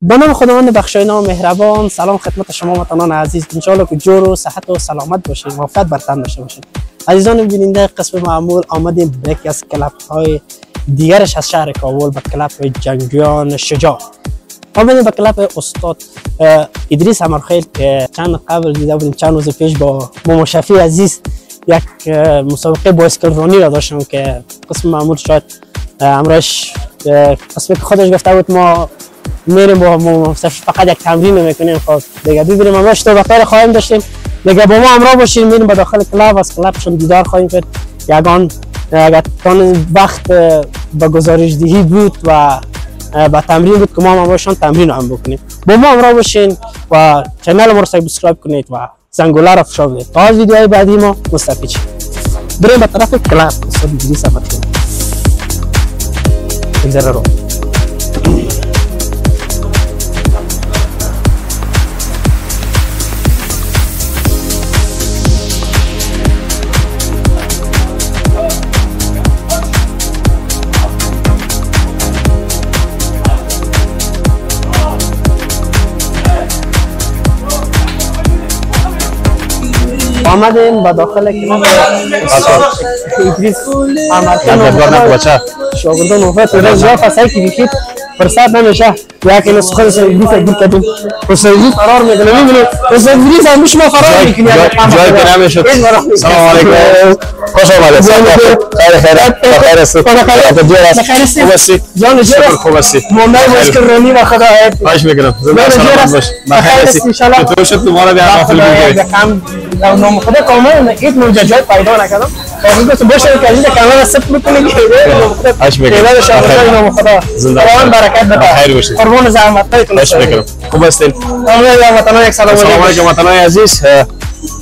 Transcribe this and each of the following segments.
به نام خداوند بخشاینا و مهربان. سلام خدمت شما وطنان عزیز، انشاءالله که جور و صحت و سلامت باشید، موفقیت بر تن داشته باشید. عزیزان بیننده، قسم معمول آمدیم به یکی از کلاب های دیگرش از شهر کابل، به کلاب جنگجویان شجاع. آمدیم به کلاب استاد ادریس امرخیل که چند قبل دیده بودیم، چند روز پیش با ماما شفیع عزیز یک مسابقه بایسکل رانی را داشتم که قسم معمول شاید امروز قسمی که خودش گفته بود ما میریم با ما فقط یک تمرین میکنیم. خب دیگه ببینیم امروز تو بخیر خواهیم داشتیم، دیگه با ما همراه باشین، میریم به داخل کلاب، از کلابشون دیدار خواهیم کرد. یگان وقت به گزارش دهی بود و با تمرین بود که ما امروزشان تمرین هم بکنیم. با ما همراه باشین و چنل ما رو سابسکرایب کنید و زنگوله را فشار بدید تا از ویدیوهای بعدی ما مستفید شید. بریم به طرف کلاب استاد ادریس امرخیل. بگذره رو آمدیم با داخل کلاب ادریس امرخیل. شاگردان وفات و جواب فصلی که بیخید فرصت نمیشه یکی نسخه ادریس گیر کردیم حسینی فرار میکنه. میبینید حسین ادریس هم شما فرار میکنید جای که نمیشد. سلام علیکم، خوش آمدید. خیر هستید؟ خوب هستی؟ جان خوب هستی؟ ماندای بایسکل رانی و خدا هست. خواهش میکنم. زنده سلامت باش. بخیر هستی؟ تو شد تو ما رو بیا غافل میگی. نام خدا کامل یک موجه پیدا نکردم. خب باشه که از این کامل سپ میکنه که خواهش میکنم. نام خدا سلام برکت بده. خیر باشید. قربان زحمتاتون. خواهش میکنم. خوب هستید؟ وطنان یک سلام علیکم وطنان عزیز.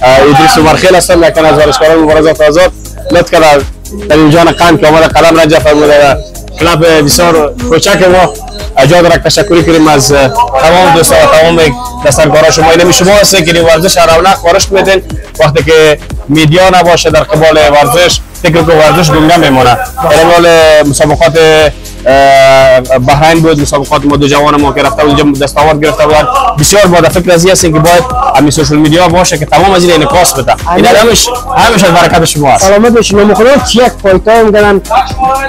ادریس امرخیل هستم، یکی از ورزشکاران مبارزات آزاد. لطف کرد در اینجا قند که آمده قدم رنجه فرموده کلاب بسیار کوچک ما اجازه را تشکر کنیم از تمام دوستان و تمام دسترکارا شما. اینمی شما هستید که ورزش رونق وارش میدین. وقتی که میدیا نباشه در قبال ورزش فکر که ورزش گنگه میمونه. در مال مسابقات بحرین بود، مسابقات ما دو جوان ما که رفته بود دستاورد گرفته بودن. بسیار با فکر از این هستیم که باید همین سوشال میدیا باشه که تمام از این انعکاس بده. این همش از برکت شما است. سلامت باشید. نام خدا یک پایتای میگن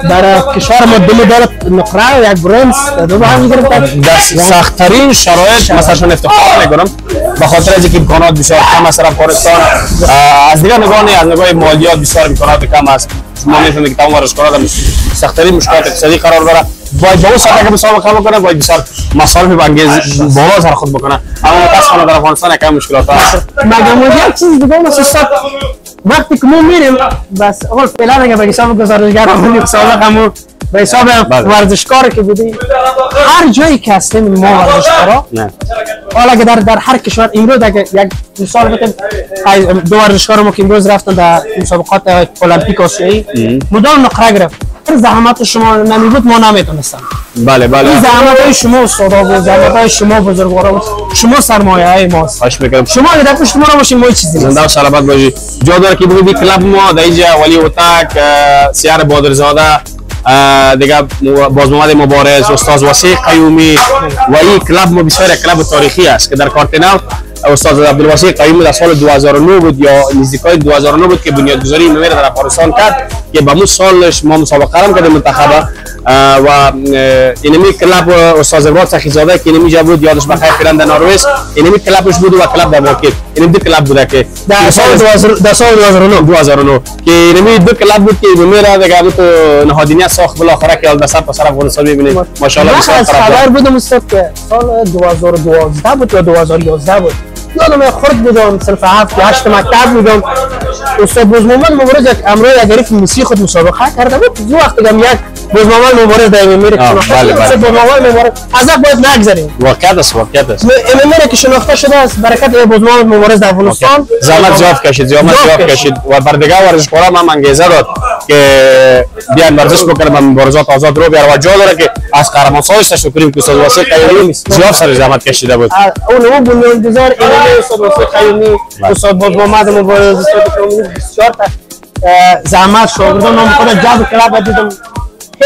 در کشور ما دل دولت نقره و یک برنز دو با هم گرفتن در سخت‌ترین شرایط. مثلا افتخار میکنم به خاطر اینکه امکانات بسیار کم است. افغانستان از دیگر نگاه مالیات بسیار امکانات کم است. شما می‌فهمید که تمام ورزشکارا در سخت‌ترین مشکلات اقتصادی قرار داره. باید با اون سطح که مسابقه بکنه، باید بسیار مصارف بانگیز بالا سر خود بکنه. اما متأسفانه در افغانستان یکم مشکلات هست. مگه یک چیز دیگه است. وقتی که ما میریم بس اول فعلا اگه به حساب گزارشگر همون مسابقه همون به حساب ورزشکار که بودیم هر جایی که هستیم ما ورزشکارا حالا اگه در هر کشور امروز اگه یک مثال بگم دو ورزشکار ما که امروز رفتن در مسابقات المپیک آسیایی مدام نقره گرفت. زحمت شما نمیبود ما نمیتونستم. بله این زحمت های شما استادا و زحمت های شما بزرگوارا بود. شما سرمایه های ماست. خواهش میکنم. شما اگه پشت ما باشین ما چیزی زنده و سلامت باشید. جا داره که بگید کلاب ما در اینجا ولی اوتک، سیار بادرزاده، دیگه باز محمد مبارز، استاد وسیع قیومی و این کلاب ما بسیار کلاب تاریخی است که در کارتناو استاد عبدالوسیع قیومی در سال 2009 بود یا نزدیکای 2009 بود که بنیادگذاری ممیر در افغانستان کرد که به اون سالش ما مسابقه هم کردیم منتخبه و اینمی کلاب استاد ابراهیم سخیزاده که اینمی جا بود یادش بخیر فعلا در نروژ. اینمی کلابش بود و کلاب در واکیل. اینمی دو کلاب بود که در سال 2009 که اینمی دو کلاب بود که ممیر دیگه بود نهادینیت ساخت بالاخره که دست پر سر افغانستان میبینید ماشاءالله. بسیار خبر بودم استاد که سال 2012 بود یا 2011 بود. یادم خرد بودم صرف 7 یا 8 مکتب بودم. استاد باز محمد مبارز یک امروز یک موسیقی خود مسابقه کرده بود. دو وقت دیگه یک باز محمد مبارز در میره که باز محمد مبارز از باید نگذریم. واقعیت است. میره که شناخته شده است برکت باز محمد مبارز در افغانستان. زحمت زیاد کشید و بر دیگه ورزشکارا هم انگیزه داد که بیان ورزش بکنن، مبارزات آزاد رو بیار و جا داره که از قهرمان‌های تشکر که استاد واسه قیومی زیاد سر زحمت کشیده بود. اون بنیانگذار استاد واسه قیومی، استاد باز محمد مبارز، استاد قیومی بسیار زحمت شاگردان نام خود جذب کلاب دیدم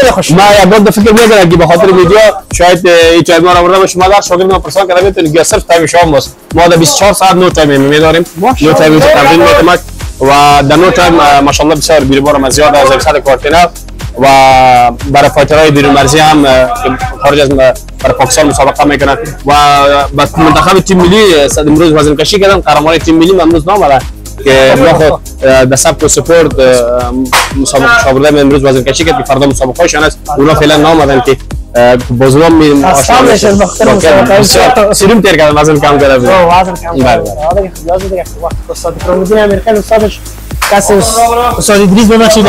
خیلی خوش. ما یک بار فکر می‌کردم که به خاطر ویدیو شاید این تایم ما را آورده باشه. ما در شاگرد ما پرسان کردم میتونید که صرف تایم شام باشه. ما در 24 ساعت نو تایم می‌داریم. نو تایم تمرین می‌کنیم و در نو تایم ماشاءالله بسیار بیرون ما زیاد از 100 کوارتینر و برای فایترهای بیرون مرزی هم خارج از برای پاکستان مسابقه میکنن و با منتخب تیم ملی امروز وزن کشی کردن. قهرمان تیم ملی امروز نامدن که ما خود در سبک و سپورت مسابقه شاگردان امروز وزن کشی کرد که فردا مسابقه هایشان است. اونا فعلا نامدن که بازوام می آشنا بشن. سریم تیر کردن وزن کم کرده. وزن کم کرده. حالا که خیلی دیگه وقت استاد فرمودین امریکا استادش کسی استاد ادریس ببخشید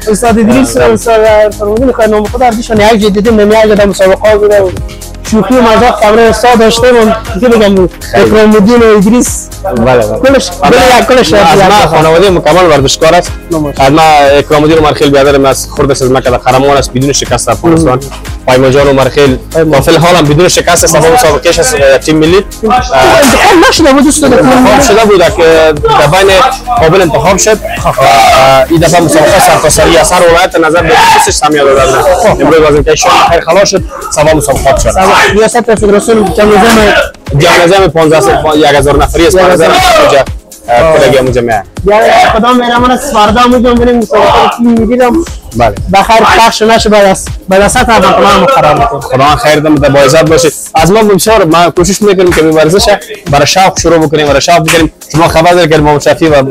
استاد ادریس استاد فرمودین خیلی نام خود اردیشان یک جدیدیم نمیاد در مسابقه بوده شوخی مزاح کاملا استاد داشته من که بگم اکرام الدین و ادریس کلش ما خانواده مکمل ورزشکار است. ما اکرام الدین عمر خیل برادرم است. خرد از مکه قهرمان است بدون شکست افغانستان. پایما جان عمر خیل تا فعل حال هم بدون شکست است. مسابقه است تیم ملی انتخاب نشده بود دوست انتخاب شده بود که در بین قابل انتخاب شد. این دفعه مسابقه سرتاسری اثر ولایت نظر به خصوص سمیه دادن. امروز وزن کشی خیر خلاص شد. سبا مسابقات شد. ریاست فدراسیون جامعه 1000 نفری است. کلگی مجمع کدام مهرمان است فردا میگم بریم مسابقه تیم میگیرم بله بخیر پخش نشه بعد از سطح تمام خراب میکنه. خدا خیر دم با عزت باشید. از ما بسیار ما کوشش میکنیم که ورزش برای شوق شروع بکنیم برای شوق بکنیم. شما خبر دارید که امام شفیع و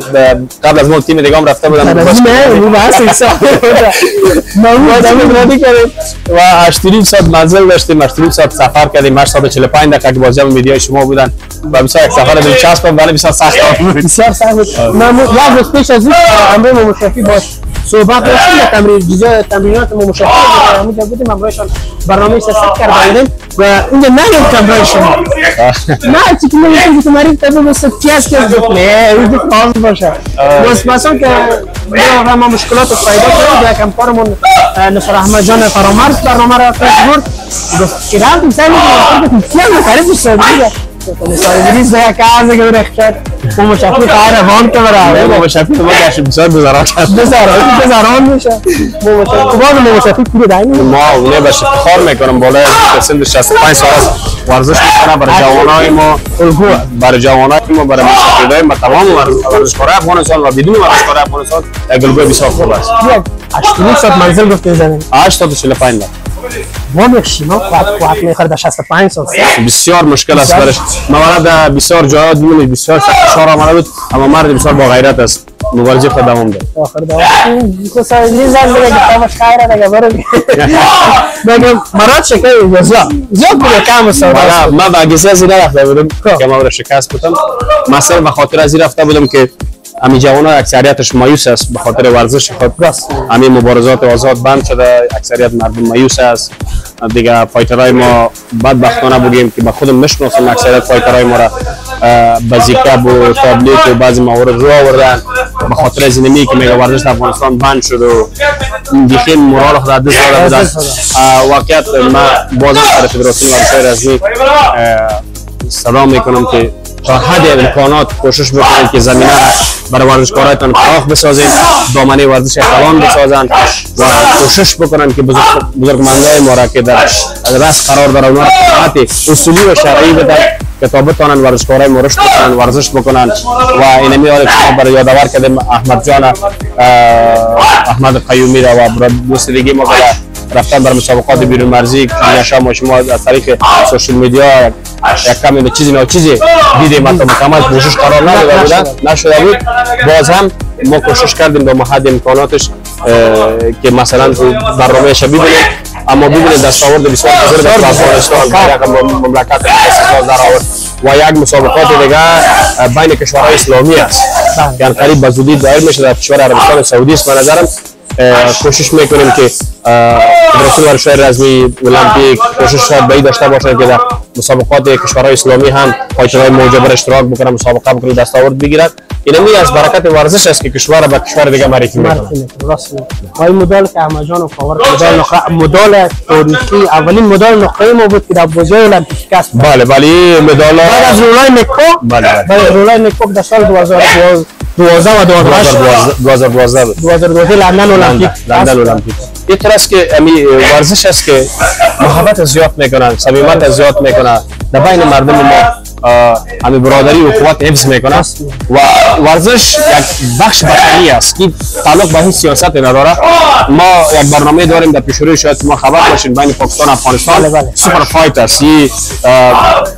قبل از ما تیم دیگه هم رفته بودن نه بس انسان ما دادیم کردیم و 8 ساعت منزل داشتیم 8 ساعت سفر کردیم 8 ساعت 45 دقیقه که بازی میدیای شما بودن و بسیار یک سفر دلچسب بود ولی بسیار سخت بود. بسیار سخت بود. من یک روز پیش از این امروز امام شفیع باش صحبت داشتیم در تمرینات امام شفیع همونجا بودیم همراهشان برنامه ثبت کرده بودیم و اینجا نگم کمرای شما نه چیزی نمیگم که مریض تبه بس پیاز که بکنه این کار باشه بس مثلا که ما مشکلات پیدا کردیم یک همکارمون نصر احمد جان فرامرز برنامه را فرستاد گفت که رفتیم سعی می‌کنیم پیاز نخرید سعودی نصر ادریس ده کاز که برخشت امام شفیع قهر وان که برای امام شفیع ما گاش بسیار بزرگ بزرگان میشه امام شفیع پول دایم ما اونه باشه افتخار میکنم بالای سن 65 سال ورزش میکنم برای جوانای ما الگو برای جوانای ما برای مشاهدای ما تمام ورزشکارای افغانستان و بدون ورزشکارای افغانستان یک الگوی بسیار خوب است. 8 ساعت منزل گفته زدن 8 تا 45 دقیقه ما میخشیم قوت میخواد در 65 سال بسیار مشکل است برش. موارد بسیار جاها دیدیم بسیار سخت آمده بود اما مرد بسیار با غیرت است. مبارزه خود دوام داد. آخر دوام کوسا زن میگه که تماش خیره دیگه برو میگم مراد شکر زیاد بود کم است. ما با گیسه از رفته بودم که ما را شکست بودم. مثلا به خاطر از رفته بودم که امی جوان‌ها اکثریتش مایوس است به خاطر ورزش خود. امی مبارزات آزاد بند شده اکثریت مردم مایوس است. دیگه فایترهای ما بدبختانه بودیم که با خودم میشناسم اکثریت فایترهای ما را بازیکب و تابلیت و بعضی موارد رو آوردن به خاطر از اینمی که میگه ورزش افغانستان بند شد و دیگه مورال خود دست داده بودن. واقعیت ما بازم برای فدراسیون ورزش رسمی صدا میکنم که تا حد امکانات کوشش بکنید که زمینه برای ورزشکارایتان فراخ بسازید، دامنه ورزش کلان بسازند و کوشش بکنند که بزرگمندای ما را که در رأس قرار دارند اونها خدمات اصولی و شرعی بدن که تا بتوانند ورزشکارای ما رشد بکنند ورزش بکنند. و اینمی حال که برای یادآور کردیم احمد جان احمد قیومی را و دوست دیگه ما رفتن برای مسابقات بیرون مرزی که شما از طریق سوشال میدیا یک کمی چیزی دیدیم تا مکمل کوشش قرار نشده بود. باز هم ما کوشش کردیم با حد امکاناتش که مثلا برنامه شبیه ببینیم اما ببینید دستاورد بسیار بزرگ در افغانستان در مملکت استقلال در آورد و یک مسابقات دیگه بین کشورهای اسلامی است که قریب به زودی دایر میشه در کشور عربستان سعودی است. به نظرم کوشش میکنیم که فدراسیون ورزش رزمی المپیک کوشش شاید به این داشته باشه که در مسابقات کشورهای اسلامی هم فایترهای معجبر اشتراک بکنن مسابقه بکنن دستاورد بگیرن اینمی از برکت ورزش است که کشور به کشور دیگه معرفی میکنه. راست میگی. و این مدال که احمد جان و فاور مدال تاریخی اولین مدال نقره ما بود که در بازی المپیک کسب. بله بله مدال بعد از رولای نکو بعد از رولای نکو در سال 2012 و 2012 لندن المپیک. این طور است که ورزش است که محبت زیاد میکنن، صمیمیت زیاد میکنن در بین مردم ما، همین برادری و قوت حفظ میکنه و ورزش یک بخش بطنی است که تعلق به هیچ سیاست نداره. ما یک برنامه داریم در پیشروی، شاید ما خبر باشین، بین پاکستان و افغانستان سوپر فایت است.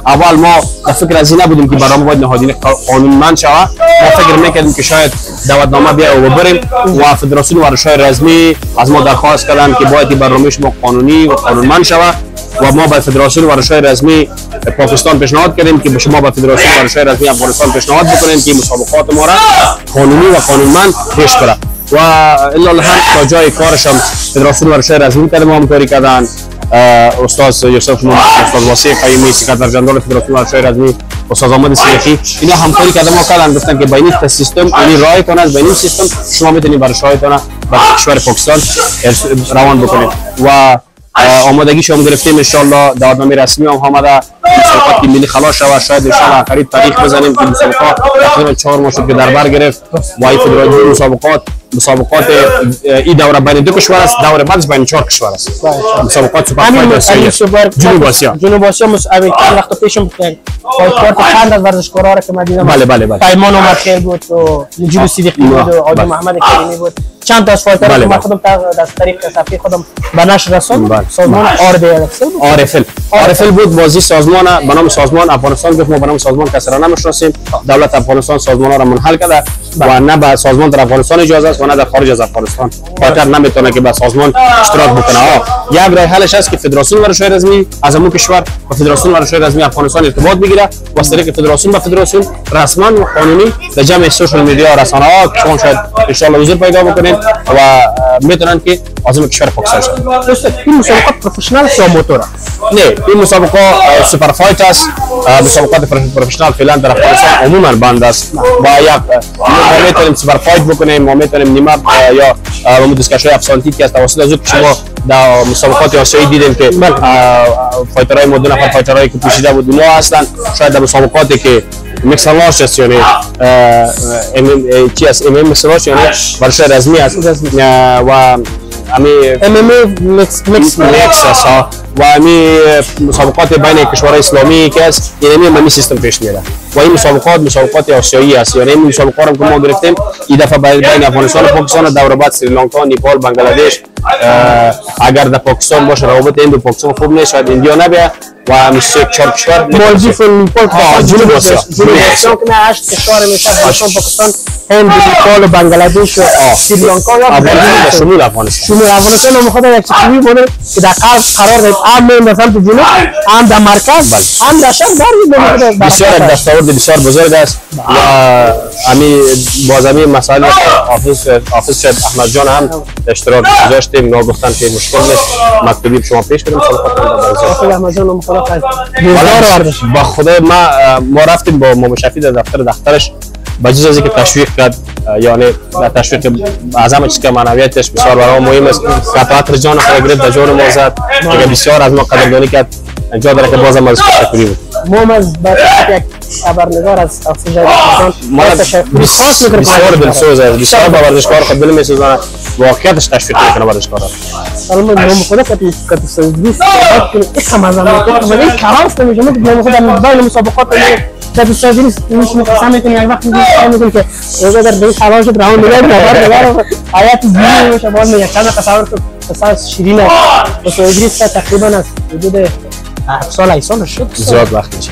اول ما در فکر از این نبودیم که برنامه باید نهادینه قانونمند شود. ما فکر میکردیم که شاید دعوتنامه بیا و بریم و فدراسیون ورزش‌های رسمی از ما درخواست کردن که باید این برنامه شما قانونی و قانونمند شود و ما به فدراسیون ورزش‌های رسمی پاکستان پیشنهاد کردیم که شما به فدراسیون ورزش‌های رسمی افغانستان پیشنهاد بکنید که مسابقات ما را قانونی و قانونمند پیش کنه و الا الحمد تا جای کارش هم فدراسیون ورزش‌های رسمی کردن، ما همکاری کردن. استاد یوسف محمد، استاد واسع قیومی، سکرتر جنرال فدراسیون ورزش‌های رسمی، استاد احمد صدیقی، اینا همکاری کردن ما کردن، گفتن که بین این سیستم این راه کنه، از بین این سیستم شما میتونید ورزش‌هایتون به کشور پاکستان روان بکنید و آمادگی شما گرفتیم. ان شاء الله دعوتنامه رسمی هم آمده، مسابقات ملی خلاص شود، شاید ان شاء الله قریب تاریخ بزنیم که مسابقات تقریبا 4 ماه شد که در بر گرفت و این فدراسیون مسابقات این دوره بین دو کشور است، دوره بعدش بین 4 کشور است. مسابقات سوپر فایت آسیا، جنوب آسیا مسابقه وقت پیشم فایت چند از ورزشکارا را که مدیده بله پیمان عمر خیل بود و نجیب صدیقی بود و آقای محمد کریمی بود، چند تا از فایترها که من خودم از طریق صفحه خودم به نشر رسوندم. سازمان آرفل بود، بازی سازمان به نام سازمان افغانستان گفت ما به نام سازمان کسی را نمیشناسیم. دولت افغانستان سازمان ها را منحل کرده و نه به سازمان در افغانستان اجازه است و نه در خارج از افغانستان فایتر نمیتونه که به سازمان اشتراک بکنه. یک راه حلش است که فدراسیون ورزش‌های رسمی از همون کشور و فدراسیون ورزش‌های رسمی افغانستان ارتباط بگیره و از طریق فدراسیون به فدراسیون رسما و قانونی در جمع سوشال میدیا و رسانه‌ها شما شاید ان شاء الله حضور پیدا بکنید و میتونن که عازم کشور پاکستان شد. دوست این مسابقات پروفشنال یا موتور؟ نه، این مسابقه سوپر فایت است. مسابقات پروفشنال فعلا در افغانستان عموما بند است و یک ما میتونیم سوپر فایت بکنیم، ما میتونیم نیمه یا دیسکشن افسانتی که از توسط از شما در مسابقات آسیایی دیدیم که فایترهای ما 2 نفر فایترهایی که پوشیده بود اونها هستند. شاید در مسابقاتی که میکس مارش است یعنی چی است میکس مارش یعنی ورزش رسمی است و میکس است و همین مسابقات بین کشورهای اسلامی که است این سیستم پیش میره و این مسابقات آسیایی است. یعنی این مسابقات هم که ما گرفتیم این دفعه بین افغانستان و پاکستان، دوره بعد سریلانکا، نیپال، بنگلادش. اگر در پاکستان باشه روابط هند و پاکستان خوب نیست، شاید ایندیا نبیه و همیشه 4 کشور مالدیف و نیپال جنوب آسیا که نه 8 کشور میشه، افغانستان، پاکستان، هند، نیپال و بنگلادش و سریلانکا یا شمول افغانستان. ما خود یک چیزی بوده که در قرار داریم، هم مثلا تو جنوب، هم در مرکز، هم در شرق داریم. بسیار دستاورد بسیار بزرگ است و همین باز همین مسائل حافظ شاید احمد جان هم اشتراک گذاشتیم، ما گفتن که مشکل نیست مکتوبی شما پیش کنیم با خدا. ما رفتیم با ماما شفیع در دفترش با جز از اینکه تشویق کرد، یعنی تشویق از همه چیز که معنویتش بسیار برای ما مهم است. قطعات جان خود گرفت، در جان ما زد که بسیار از ما قدردانی کرد. جا داره که بازم از تشکری بود. ما از یک خبرنگار از بسیار دلسوز است، بسیار با ورزشکار خود دل می‌سوزانه، واقعیتش تشویق میکنه ورزشکارا. سلام من خدا که سوزدیس یک خمازم ولی کارا است میگم که خود در بین مسابقات که سوزدیس میشه مثلا میتونی یک وقت میگم که اگر در خبر شد راون نگار حیات زیادی میشه باز یک چند تصاویر قصص شیرین است و سوزدیس تقریبا از حدود 7 سال 8 سال شد، زیاد وقت میشه.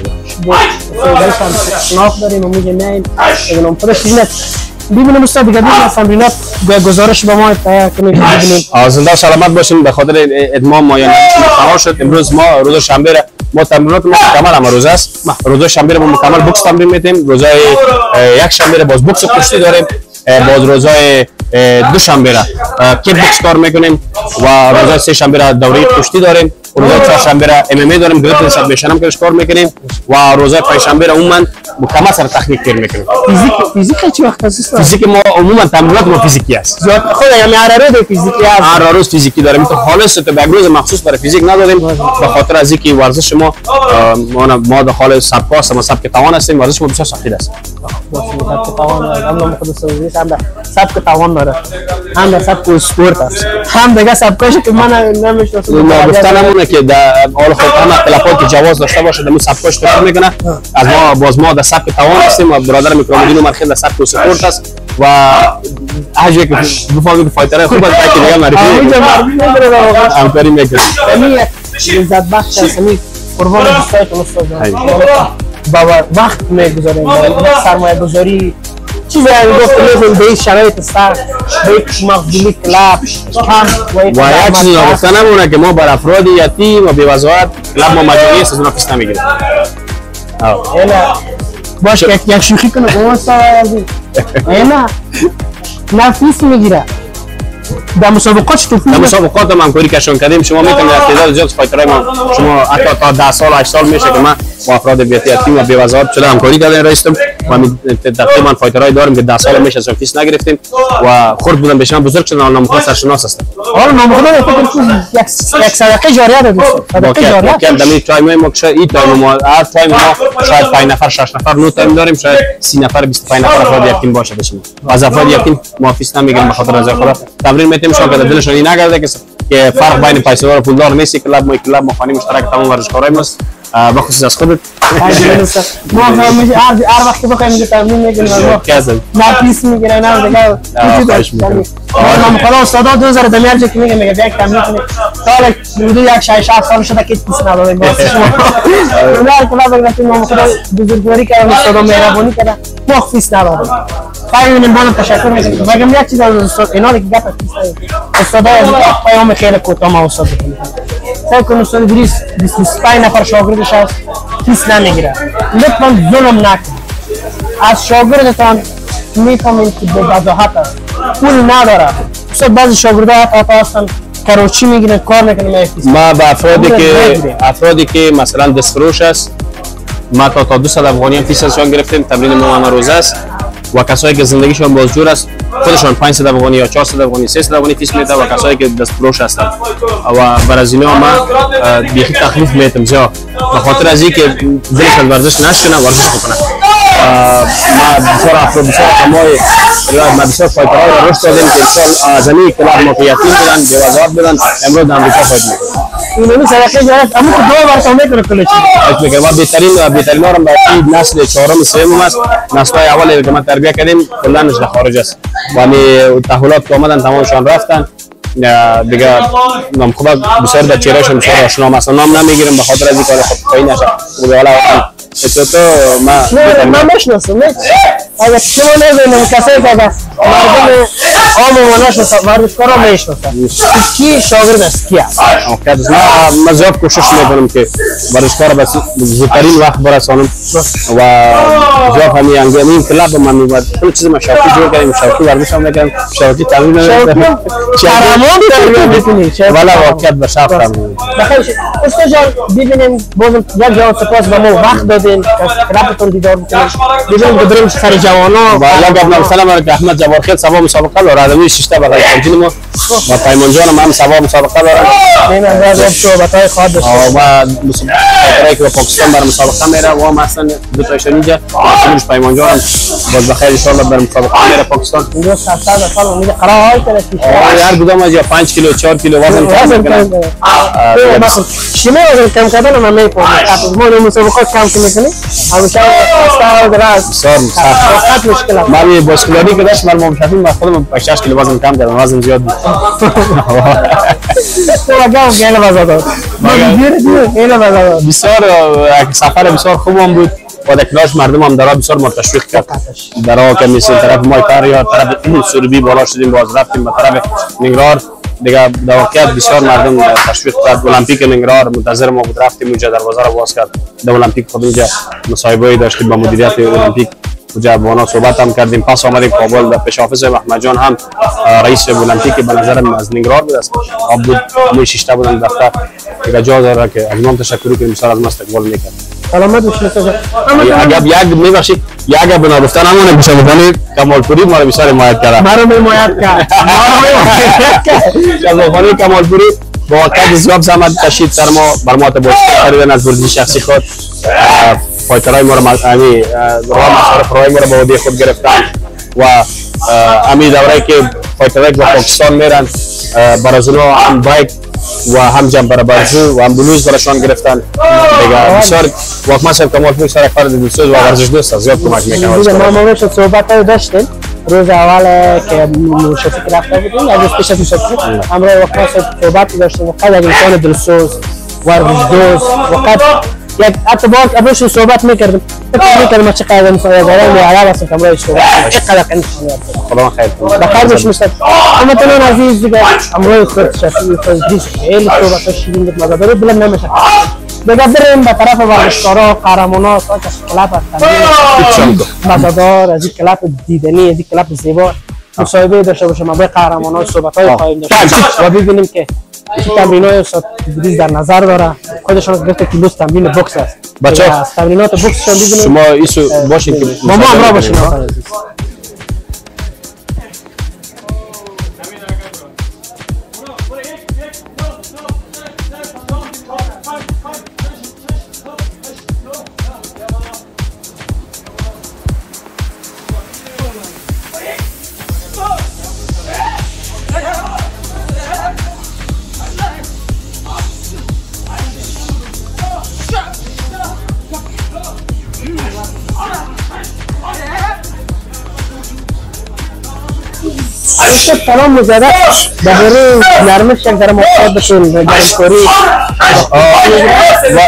شناخت داریم و میگیم نه این خودش شیرین ببینیم استاد دیگه از تمرینات گزارش به ما کنید. زنده سلامت باشین. به خاطر اتمام مایان قرار شد امروز ما روز شنبه ما تمرینات ما مکمل هم روز است. روز شنبه ما مکمل بوکس تمرین میتیم، روزای یک شنبه باز بوکس کشتی داریم، باز روزای دوشنبه را کیک بوکس کار میکنیم و روز سه شنبه را دوره کشتی داریم و روز چهارشنبه را ام ام ای داریم گریپ سبمیشن هم کار میکنیم و روز پنجشنبه را عموما مکمل سر تکنیک کار میکنیم فیزیک چی وقت است؟ فیزیک ما عموما تمرینات ما فیزیکی است زیاد خود یعنی هر روز فیزیکی است. هر روز فیزیکی داریم تو خالص تو یک روز مخصوص برای فیزیک نداریم به خاطر از اینکه ورزش ما داخل سبک است، ما سبک توان هستیم، ورزش ما بسیار سخت است. سبک توان هم خود سوزیش هم سبک توان داره، هم سبک اسپورت است، هم دیگه سبکاش که من نمیشناسم. ما گفتن همونه که در حال خود هم اختلافات که جواز داشته باشه در سبکاش تفکر میکنه. از ما در سبک توان هستیم و برادر میکرومدین عمر خیل در سبک اسپورت است و هرچی که بفهمید که فایترهای خوب است که دیگه معرفی میکنه همکاری میکنه. یعنی لذت بخش است، یعنی قربان دوستایتون استاد با وقت میگذاریم، سرمایه گذاری چیزی گفت لازم به این شرایط سخت به یک مقدومی کلاب کم و یک چیزی گفتن همونه که ما بر افراد یتیم و بی‌وضاحت کلاب ما مجانی است، از اونها فیس نمیگیریم. باش یک شوخی کنه با ما سوال نه فیس میگیره. در مسابقات چطور؟ در مسابقات هم همکاری کشون کردیم. شما میتونید تعداد زیاد فایترهای ما شما حتی تا 10 سال 8 سال میشه که من با افراد یتیم و بی‌وضاحت شده همکاری کردیم رئیسم و تقریبا فایترهای داریم که 10 سال میشه از فیس نگرفتیم و خرد بودن بهشون بزرگ شدن الان نامخواه سرشناس هستن. حالا نامخواه فکر یک صدقه جاریه دادیم. صدقه جاریه دمی تایم ما که این تایم ما هر تایم ما شاید 5 نفر 6 نفر نو تایم داریم، شاید 30 نفر 25 نفر افراد یتیم باشه بشیم. از افراد یتیم ما فیس نمیگیریم به خاطر رضای خدا. تمرین میتیم شما که دلشون نگرده که فرق بین پیسه‌دار و پولدار نیست. کلاب ما خانه مشترک تمام ورزشکارای ماست بخصوص از خودت. ما همیشه هر وقت بخوایم که تمرین میکنیم نه پیس میگیره نه دیگه ما خدا استادا 2000 دلار چه میگه یک تمرین کنه تا حدود یک 6 سال شده که پیس نداره واسه شما. نه کلاب وقتی ما خدا بزرگواری کردن استادا مهربانی کردن ما پیس نداره. خیلی من تشکر میکنم. میگم یک چیز از استاد اینا که گپ استادا پیام خیلی کوتاه ما استاد میکنه. فکر کنم استاد دریس 25 نفر شاگردش هست فیس نمیگیره. لطفاً ظلم نکنید. از شاگردتان میفهمید که به وضاحت است. پول نداره. استاد بعضی شاگردا حتی هستن کروچی میگیرن کار میکنن فیس. ما به افرادی که مثلا دستفروش است ما تا 200 افغانی هم فیس ازشان گرفتیم. تمرین ما روزه است و کسایی که زندگیشون بازجور است خودشان 500 افغانی یا 400 افغانی 300 افغانی فیس میده و کسایی که دستفروش هستند و برای از اینا ما بیخی تخفیف میدیم زیاد به خاطر از اینکه دلشون ورزش نشکنه ورزش بکنه. ما بسیار افراد بسیار کمای ما بسیار فایترهای را رشد دادیم که امسال زمین کلاب ما که یتیم بودن بی‌وضاحت بودن امروز در امریکا فایت میکنن. اینو صدقه جاریه اما که دو بار کار میکنه کلش میگه ما بهترین هم با نسل چهارم سوم است. نسل‌های اولی که ما تربیت کردیم کلاً از خارج است و تحولات که آمدن تمامشان رفتن دیگه نامخواه بسیار در چهرهشون بسیار آشنا است. نام نمیگیرم به خاطر از این کار خودخواهی نشه و حالا تو من میشناسم اگر شما نمیدونم کسایی که مردم عام و نشناسم ورزشکارا میشناسم کی شاگرد است کی است. من زیاد کوشش میکنم که ورزشکارا به زودترین وقت برسانم و زیاد همین کلاب من میبرد کل چیز ما شوقی جور کردیم شوقی ورزش هم میکنم شوقی تمرین میکنم والا واقعیت به شوق تمرین. بخیر استاد جان ببینیم بازم یک جواب سپاس به ما وقت دادین کلابتون دیدار بکنیم ببینیم که بریم سر جوانا و الله قبل سلام علیکم احمد جوارخیل سبا مسابقه داره آدمی 6 تا برای کنجین ما با پیمان جان هم سبا مسابقه دارن من از صحبت‌های خاص داشتم و مسابقه که پاکستان برای مسابقه میره و ما اصلا دو تاشون اینجا خودش پیمان جان باز بخیر ان شاء الله برای مسابقه میره پاکستان اینجا 700 سال میگه قرار کنه هر کدوم از 5 کیلو 4 کیلو وزن کم کنه. شما وزن کم کردن من میکنم ما مسابقات کم میکنیم همیشه استاد دراز بسیار سخت مشکل من باسکولاری که داشت من مشافی من خودم 6 کیلو وزن کم کردم وزن زیاد بود تو واقعا خیلی وزن داد خیلی وزن داد بسیار سفر بسیار خوبم بود و دکلاش مردم هم درا بسیار ما تشویق کرد درا که مثل طرف مایکار یا طرف سوربی بالا شدیم باز رفتیم به طرف نگرار دیگه در واقعیت بسیار مردم تشویق کرد. المپیک نگرار منتظر ما بود رفتیم اونجا دروازه رو باز کرد. در المپیک خود اونجا مصاحبه‌ای داشتیم با مدیریت المپیک اونجا با اونا صحبت هم کردیم. پس آمدیم کابل پیش حافظ احمد جان هم رئیس الملک که به نظرم از نگران بود است آب بود همه شیشته بودن دفتر دیگه جا داره که از ما تشکر کنیم مثلا از ما استقبال میکنه. سلامت باشید استاد. اگر یک میبخشید یک بنا گفتن همونه میشه بکنید کمالپوری ما رو بسیار حمایت کرد. ما رو حمایت کرد. شبانه کمالپوری با وقت زیاد زحمت کشید سر ما بر ما تباشید خریدن از ورزش شخصی خود فایترهای ما رو مصارف راه ما رو به عهده خود گرفتن و امی دوره که فایترهای با پاکستان میرن برای اونا هم بایک و هم جنبر برزو و هم بلوز براشان گرفتن دیگه بسیار واقعا صاحب کمالپور سر کار دوست و ورزش دوست زیاد کمک میکنه. ما موقعش صحبت داشتیم روز اول که شفیق رفته بودیم از پیش از شفیق همراه واقعا صحبت داشتیم وقت یک انسان دلسوز ورزش دوست وقت یک اتفاق ابروش صحبت میکردم میکردم چقدر انسان داره میعرب است که امروز صحبت چقدر انسان خدا خیر کنه بخیر باشید مستر همتون عزیز دیگه امروز خود شفیق خیلی صحبت شیرین بود مزه داره دلم نمیشه دیگه بریم به طرف ورزشکارا قهرمانا تا که کلاب هستند مزه‌دار از این کلاب دیدنی از این کلاب زیبا مصاحبه داشته باشیم با قهرمانا صحبت‌های خواهیم داشت و ببینیم که تمرینات استاد بریز در نظر داره خودشون گفته که بس تمرین بوکس است بچه‌ها تمرینات بوکسشون ببینیم شما ایسو باشین که ما همراه باشیم. سلام مجدد درباره نرمش یک ذره مطالب بشین گرمکاری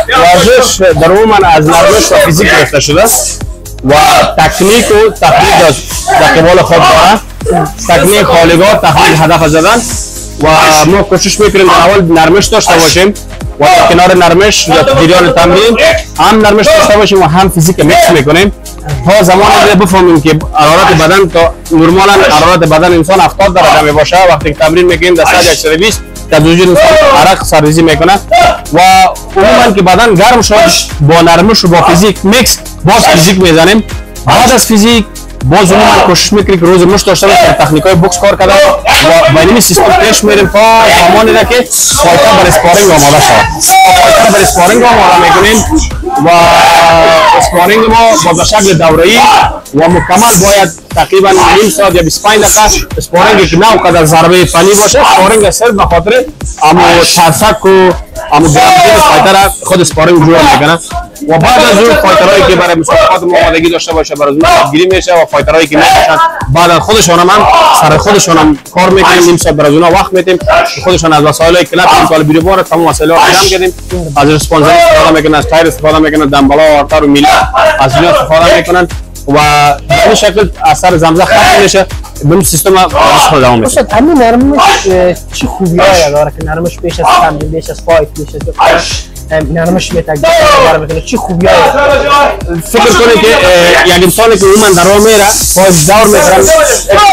ورزش در عموم از نرمش و فیزیک گرفته شده و تکنیک و تقلید در قبال خود داره. تکنیک خالگاه تقلید هدف زدن و ما کوشش میکنیم اول نرمش داشته باشیم و در کنار نرمش یا جریان تمرین هم نرمش داشته باشیم و هم فیزیک میکس میکنیم تا زمانی بفهمیم که حرارت بدن تا نورمالا حرارت بدن انسان 70 درجه می باشه وقتی که تمرین میکنیم در 120 در وجود انسان عرق سرریزی میکنه و عموما که بدن گرم شد با نرمش و با فیزیک میکس باز فیزیک میزنیم. بعد از فیزیک باز عموما کوشش میکنیم که روز مش داشته باشیم تکنیکای بوکس کار کردن و با این سیستم پیش میریم تا زمانی را که فایتر برای اسپارینگ آماده شود. فایتر برای اسپارینگ آماده میکنیم و اسپارینگ ما با شکل دوره‌ای و مکمل باید تقریبا نیم ساعت یا 25 دقیقه اسپارینگ که نه اونقدر ضربه فنی باشه اسپارینگ صرف به خاطر امو ترسک و امو گرامتر فایتر خود اسپارینگ جور میکنه و بعد از اون فایترهایی که برای مسابقات آمادگی داشته باشه برای اون یادگیری میشه و فایترهایی که نمیشن بعد از خودشون هم سر خودشون هم کار میکنیم نیم ساعت برای اونها وقت میدیم خودشون از وسایل کلاب امسال بیروبار تمام وسایل رو جمع کردیم از اسپانسر استفاده میکنن از تایر استفاده میکنن دنبالا آرتر و میلا از اینا استفاده میکنن و به این شکل اثر زمزه ختم میشه به این سیستم مشغول دوام میشه. استاد همین نرمش چه خوبیایی داره که نرمش بیش از تمرین بیش از فایت بیش از نرمش میتونه میکنه چه خوبیایی فکر کنید که یک انسانی که عموما در راه میره پاش دور میکنه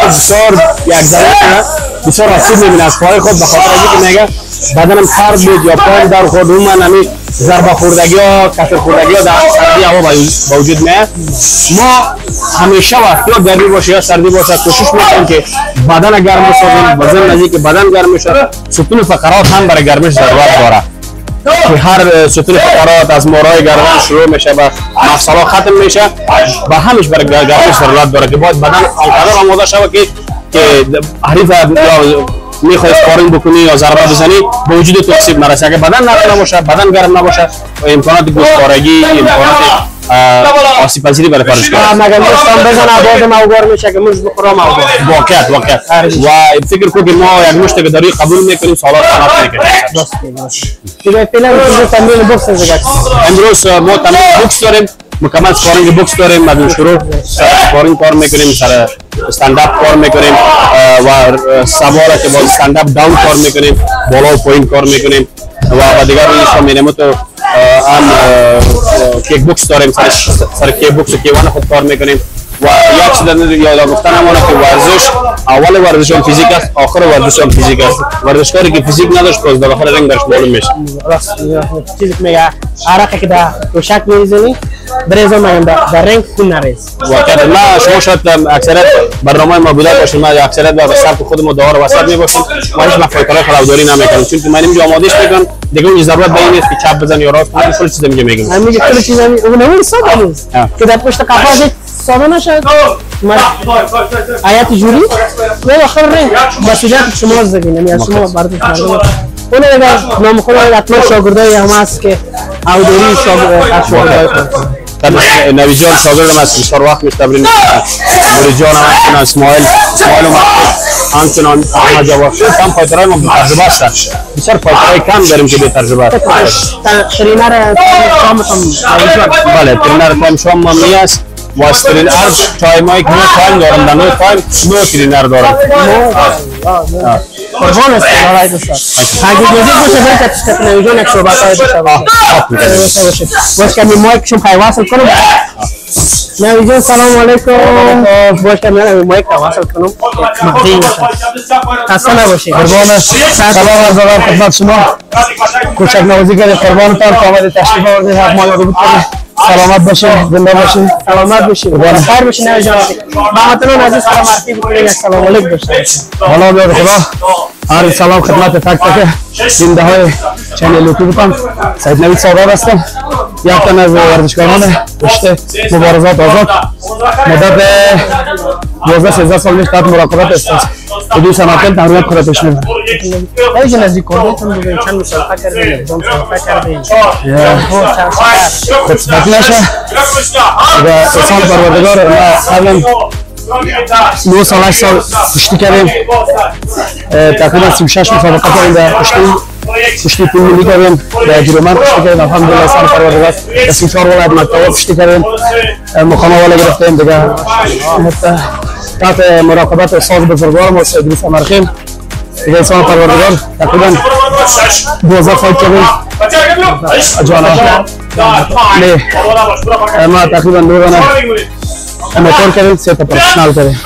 بسیار یک ذره بسیار آسیب میبینه از پای خود به خاطر اینکه میگه بدنم خرد بود یا پام در خود عموما همین ضربه خوردگی ها کسر خوردگی ها در سردی هوا به وجود میاد. ما همیشه وقتی یا گرمی باشه یا سردی باشه کوشش میکنیم که بدن گرم بسازیم وزن نزدیک بدن گرم میشه. ستون فقرات هم برای گرمش ضرورت داره که هر ستون فقرات از مورای گردن شروع میشه و مفصل‌ها ختم میشه و همش برای گرمش ضرورت داره که باید بدن آنقدر آماده شود که حریف میخوای اسپارینگ بکنی یا ضربه بزنی به وجود تو آسیب نرسه. اگه بدن نرم نباشه بدن گرم نباشه امکانات گوشوارگی امکانات آسیب پذیری برای ورزشکار مگر مستم بزنه بعد ما گرم میشه که مش بخورم واقعیت و فکر کنم که ما یک مشت که داری قبول میکنیم سالات قناعت میکنیم. دیگه فعلا تمرین بوکس دیگه امروز ما تمرین بوکس داریم مکمل اسپارینگ بوکس داریم از شروع اسپارینگ کار میکنیم سر استند اپ کار میکنیم و سوار که با استند اپ داون کار میکنیم بالا و پایین کار میکنیم و دیگر رویش میریم تو هم کیک بوکس داریم سر کیک بوکس و کیوان خود کار میکنیم و یک چیز در یاد گفتن همونه که ورزش اول ورزش هم فیزیک است، آخر ورزش هم فیزیک است. ورزشکاری که فیزیک نداشت باز در آخر رنگ درش معلوم میشه. راست چیزی که میگه عرقی که در روشک میریزی بریزم میگم در رنگ خون نریز. واقعا نه شما شاید اکثریت برنامه ما بوده باشیم، ما اکثریت به سمت خود ما داور وسط میباشیم و هیچ مفاهیم خرابداری نمیکنیم، چون که من اینجا آمادهش میکنم دیگه اون ضرورت به این نیست که چپ بزنی یا راست بزنی، کل چیز میگه میگم. میگه کل چیز اون نمیشه ساده نیست که در پشت قفس ساده نشه. من آیت جوری و آخر رنگ مسئولیت شما زدین، یعنی شما برداشت کردن. اون اگر نام خود حتما شاگردای هم هست که اودوری شاگردای نوی جان شاگردم از بسیار وقت میشه تمرین میکنه. نوری جان هم همچنان اسماعیل همچنان احمد جواد هم فایترهای ما تجربه هستن. بسیار فایترهای کم داریم که به تجربه هست. ترینر شام هم بله ترینر تایم شام هم نیست و از ترینر تایم هایی که نو تایم دارم در نو تایم نو ترینر دارم. قربان است برای دوستان. اگه جزئی باشه برای تشکیل نویجان یک صحبت های باشه. باش که مایک شما پیوصل کنم. نویجان سلام علیکم. باش که من مایک پیوصل کنم. مهدی باشه. خسته نباشید. قربان سلام عرض ادب خدمت شما. کوچک نوازیگر قربانتان که آمدید تشریف آوردید حق ما رو بکنید. سلامت باشین، زنده باشین، سلامت باشین، بخیر باشین نویجان. همتون عزیز سلام عرضی بکنید. السلام علیکم داشته. حالا بیاد خدا. هر سلام خدمت تک تک زنده های چنل یوتیوبتان. سید نوید ساغر هستم. یک تن از ورزشکاران رشته مبارزات آزاد. مدت 12-13 سال میشه تحت مراقبت است. دو سنوات تمرینات خود پیش میبرم. ایش نزدیک کردتون بگید چند مسابقه کردین؟ دو مسابقه کردین. خدمت نشه. و احسان پروردگار قبلا 2 سال 8 سال کشتی کردیم. تقریبا 36 مسابقه کردیم در کشتی تیم ملی کردیم. در جرمن کشتی کردیم. الحمدلله احسان پروردگار 34 ولایت مکتب کشتی کردیم. مقام اول گرفتیم دیگه. تحت مراقبت استاد بزرگوار ما سید ادریس مرخیم دیگه احسان پروردگار تقریبا 12 فایت کردیم. جانا ما تقریبا 2 دانه اماتور کردیم، 3 تا پروفشنال کردیم.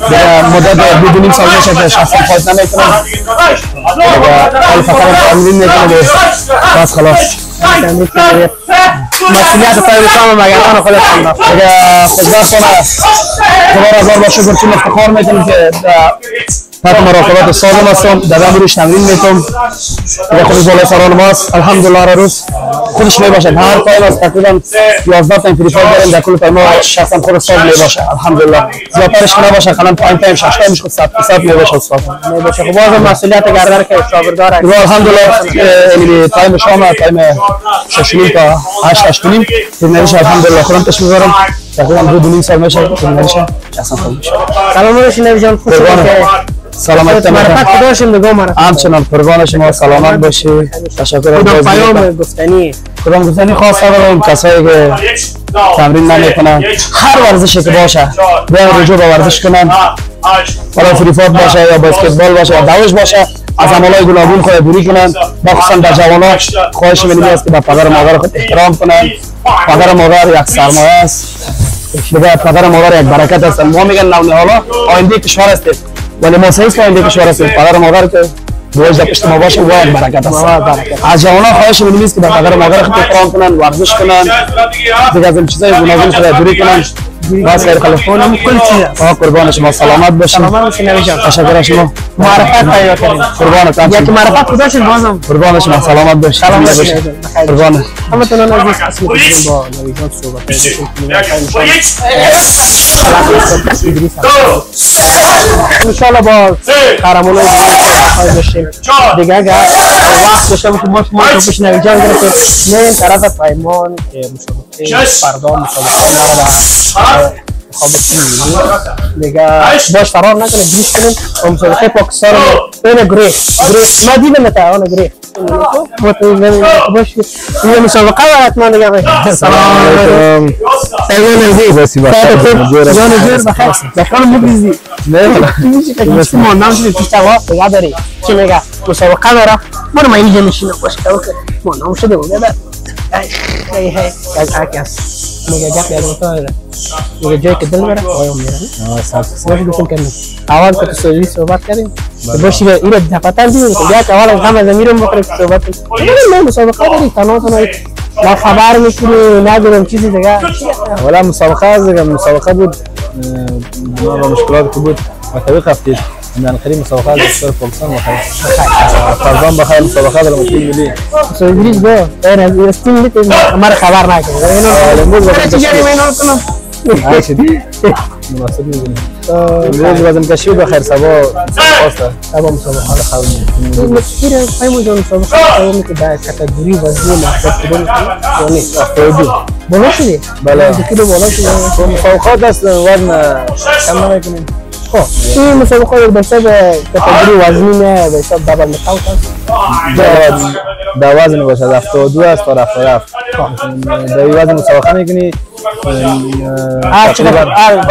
دیگه مدت 2.5 سال میشه که شخصا فایت نمیکنم. دیگه حال فقط تمرین میکنم بس خلاص. مسئولیت پای شما مگران خودت انداخت. دیگه خدا هزار با شکر چون افتخار میکنم که تحت مراقبت استادم هستم. در امروز تمرین میکنم. دیگه خودش بالای سران ماست. الحمدلله هر روز خودش میباشد. هر تایم از تقریبا 11 تا فری فایت داریم. در کل تایم شخصا خود استاد میباشه. الحمدلله زیادترش نباشه. کلان 5 تایم 6 تایمش خود 100% میباشه استاد. میباشه. خب باز مسئولیت گردن که شاگردار است. الحمدلله تایم شما تایم 6 تا 8 نیم نمیشه. الحمدلله خودم تشویق دارم. تقریبا 2.5 سال میشه که نمیشه. شخصا خود میشه. سلام علیکم نویجان. خوش سلامت معرفت خداشم بگو معرفت. همچنان قربان شما سلامت باشی. تشکر از پیام گفتنی. کدام گفتنی خاص دارم کسایی که تمرین نمیکنن هر ورزشی که باشه بیان رجوع به ورزش کنن، حالا فری فایت باشه یا بسکتبال باشه یا دوش باشه، از عملهای گوناگون خود دوری کنن. مخصوصا در جوانان خواهش من است که به پدر مادر خود احترام کنن. پدر مادر یک سرمایه است. دیگه پدر مادر یک برکت است. ما میگن نونهالا آینده کشور است، ولی ما سعی کنیم آینده کشور است. پدر مادر که بوج در پشت ما باشه و یک برکت است. از جوانان خواهش من است که به پدر مادر خود احترام کنن، ورزش کنن، دیگه از این چیزای گوناگون خود دوری کنن. بس خیر خلافون کل چیز. قربان شما سلامت باشین. سلامت باشین نویجان. تشکر از شما. معرفت پیدا کردیم. قربانت. یک معرفت خداشم بازم. قربان شما سلامت باشین. سلام باشین. قربان. همتون عزیز اسم کنیم با نویجان صحبت ان شاء الله با قهرمانای دیگه باشیم. دیگه اگر وقت داشتم که ما پیش نویجان گرفتیم نه طرف پیمان مسابقه فردا مسابقه دیگه باش فرار نکنه گریش کنیم و مسابقه پاکستان اون گری ما دیدم تا اون گری باش این مسابقه و حتما دیگه سلام علیکم سلام علیکم جان جور بخیر بخیر مبریزی نه میشه که کسی ما نام شده پیش تا دیگه داری چی میگه مسابقه داره ما ما اینجا میشینه باش که ما نام شده بود ای ای ای مگه گپ یادم تو میگه جایی که دل بره پایان میره سب گفتم که اول که تو سوژی صحبت کردیم باشی که اینو دفعتر دیدیم که اول هم زمیرم بخوریم صحبت کنیم نه مسابقه داری تنها نه خبر میکنی ندارم چیزی دیگه ولی مسابقه بود ما با مشکلات که بود مطابق هفتید من خیلی مسابقه از کشور پاکستان بخیر فرزان بخیر مسابقه در ملی ملی سویدریز گو این از استیم میت مرا خبر نکنه اینو چیزی منو کنم عاشق مناسب میبینی امروز وزن کشی بخیر سبا مسابقه خواهیم مسئله پایمون جان مسابقه خواهیم که در کاتگوری وزنی محبت کنیم یعنی افرادی بالا شدی بله کیلو بالا شدی مسابقات دست وزن کم نمیکنیم این مسابقه به حساب کاتگوری وزنی نه به حساب دبل نکاوت است در وزن باشه 72 است تا 77 در وزن مسابقه میکنی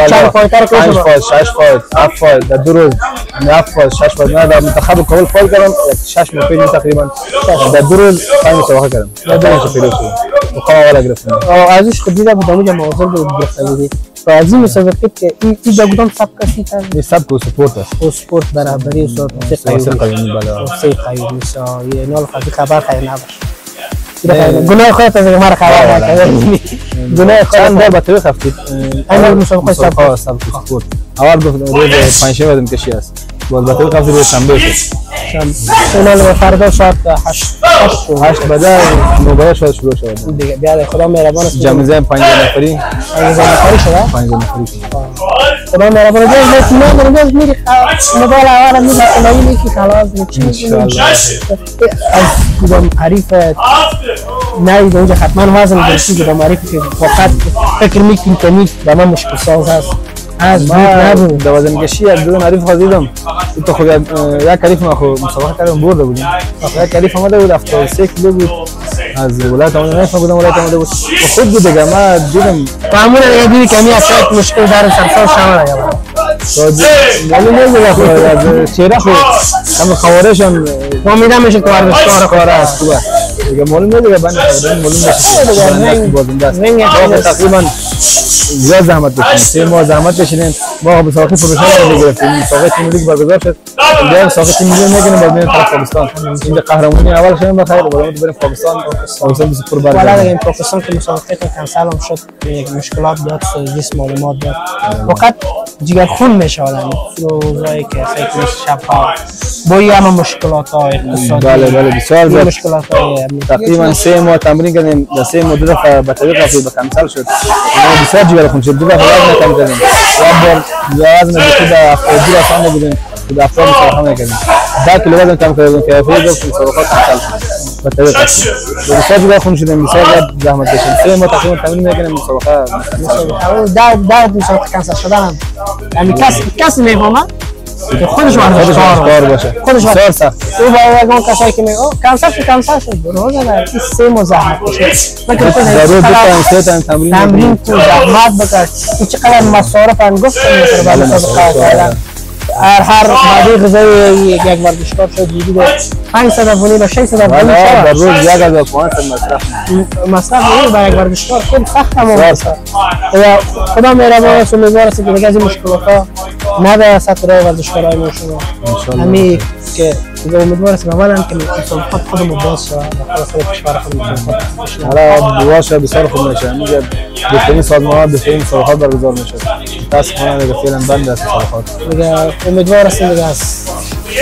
چند فایتر که 5 فایت 6 فایت 7 فایت در 2 روز 7 فایت 6 فایت من در منتخب کابل فایت کردم 6 ماه پیش تقریبا در 2 روز 5 مسابقه کردم در 2 روز پیروز شدم مقام اول گرفتم ازش خود دیدم بودم موضوع بود گرفته بودی و از این مسابقه که این بودم سبک کسی کرد این سبک و سپورت است و سپورت برابری و سه قیومی یه نال خبر خیلی نباشه گناه خودت از مرا خبر نکنی گناه خودت چند بار با تو خفتید اول مسابقه سبک سپورت اول گفت روز پنجشنبه دم کشی است باز با تو خفتید روز شنبه شد فینال و فردا ساعت 8 بعد مباراه شروع شد دیگه بیا خدا مهربان است جامعه 5 نفری شده 5 نفری خدا مهربان است من روز میری موبایل اول میری خلاصی که خلاص ان از کدام عریف نه اونجا حتما وزن درستی کدام عریف که فقط فکر میکنی که به من مشکل ساز است از نبود در وزن کشی از دو عریف خریدم تو خود یک عریف ما خو مسابقه کردم برده بودیم یک عریف آمده بود 73 کیلو بود از ولایت آمده نفهمیدم ولایت آمده بود خود بود دیگه ما دیدم معمولا یه دیدی که می اصلا مشکل داره سرساز شما دیگه معلوم نیست از چهره خو هم خوارشان ما میدم میشه ورزشکار کاره است خوبه دیگه معلوم نیست دیگه بند معلوم میشه بازنده است تقریبا زیاد زحمت بکشیم 3 ماه زحمت بکشیم ما مسابقه پروفشنال گرفتیم مسابقه تیم لیگ برگزار شد دیگه مسابقه تیم لیگ میگن باز میریم پاکستان این قهرمانی اول شدیم بخیر بعد بریم پاکستان 24 بار ولی این پاکستان که مسابقه کنسل هم شد مشکلات داد جسم معلومات داد فقط جگر خون میشه آدم روزایی که سایکل شب ها با هم مشکلات های اقتصادی بله بسیار زیاد مشکلات های تقریبا 3 ماه تمرین کردیم در 3 ماه دفعه به طریق رفت به کنسل شد بسیار جگر خون شد دو دفعه وزن کم کردیم یک بار وزن بیشتر 72 رسانده بودیم که افراد مسابقه میکردیم 10 کیلو وزن کم کردیم که فکر گفت مسابقه کنسل شد به طریق بسیار جگر خون شدیم بسیار زحمت کشیدیم 3 ماه تقریبا تمرین میکردیم مسابقه در مسابقه کنسل شدن یعنی کسی میفهمه که خودش ورزشکار باشه خودش بسیار سخت او با اون کسایی که میگه کنسل شد روزه در 3 ماه زحمت کشید فکر کنید ضرورت داشتن تمرین تو زحمت بکش چقدر مصارف انگفت میشه برای مسابقه کردن هر ماده غذایی یک ورزشکار شد حدود 500 افغانی تا 600 افغانی در روز 1500 مصرف برای یک ورزشکار خیلی سخت و خدا مهربان است امیدوار است که دیگه از این مشکلات ها نباید سطح ورزشکارای ما شما همین که امیدوار است اولا که مسابقات خودمون باز شود و خلاص کشور خودمون حالا دعاش بسیار خوب میشه میگه بهترین سازمان‌ها بهترین مسابقات برگزار میشه متاسفانه دیگه فعلا بند است مسابقات دیگه امیدوار هستیم دیگه از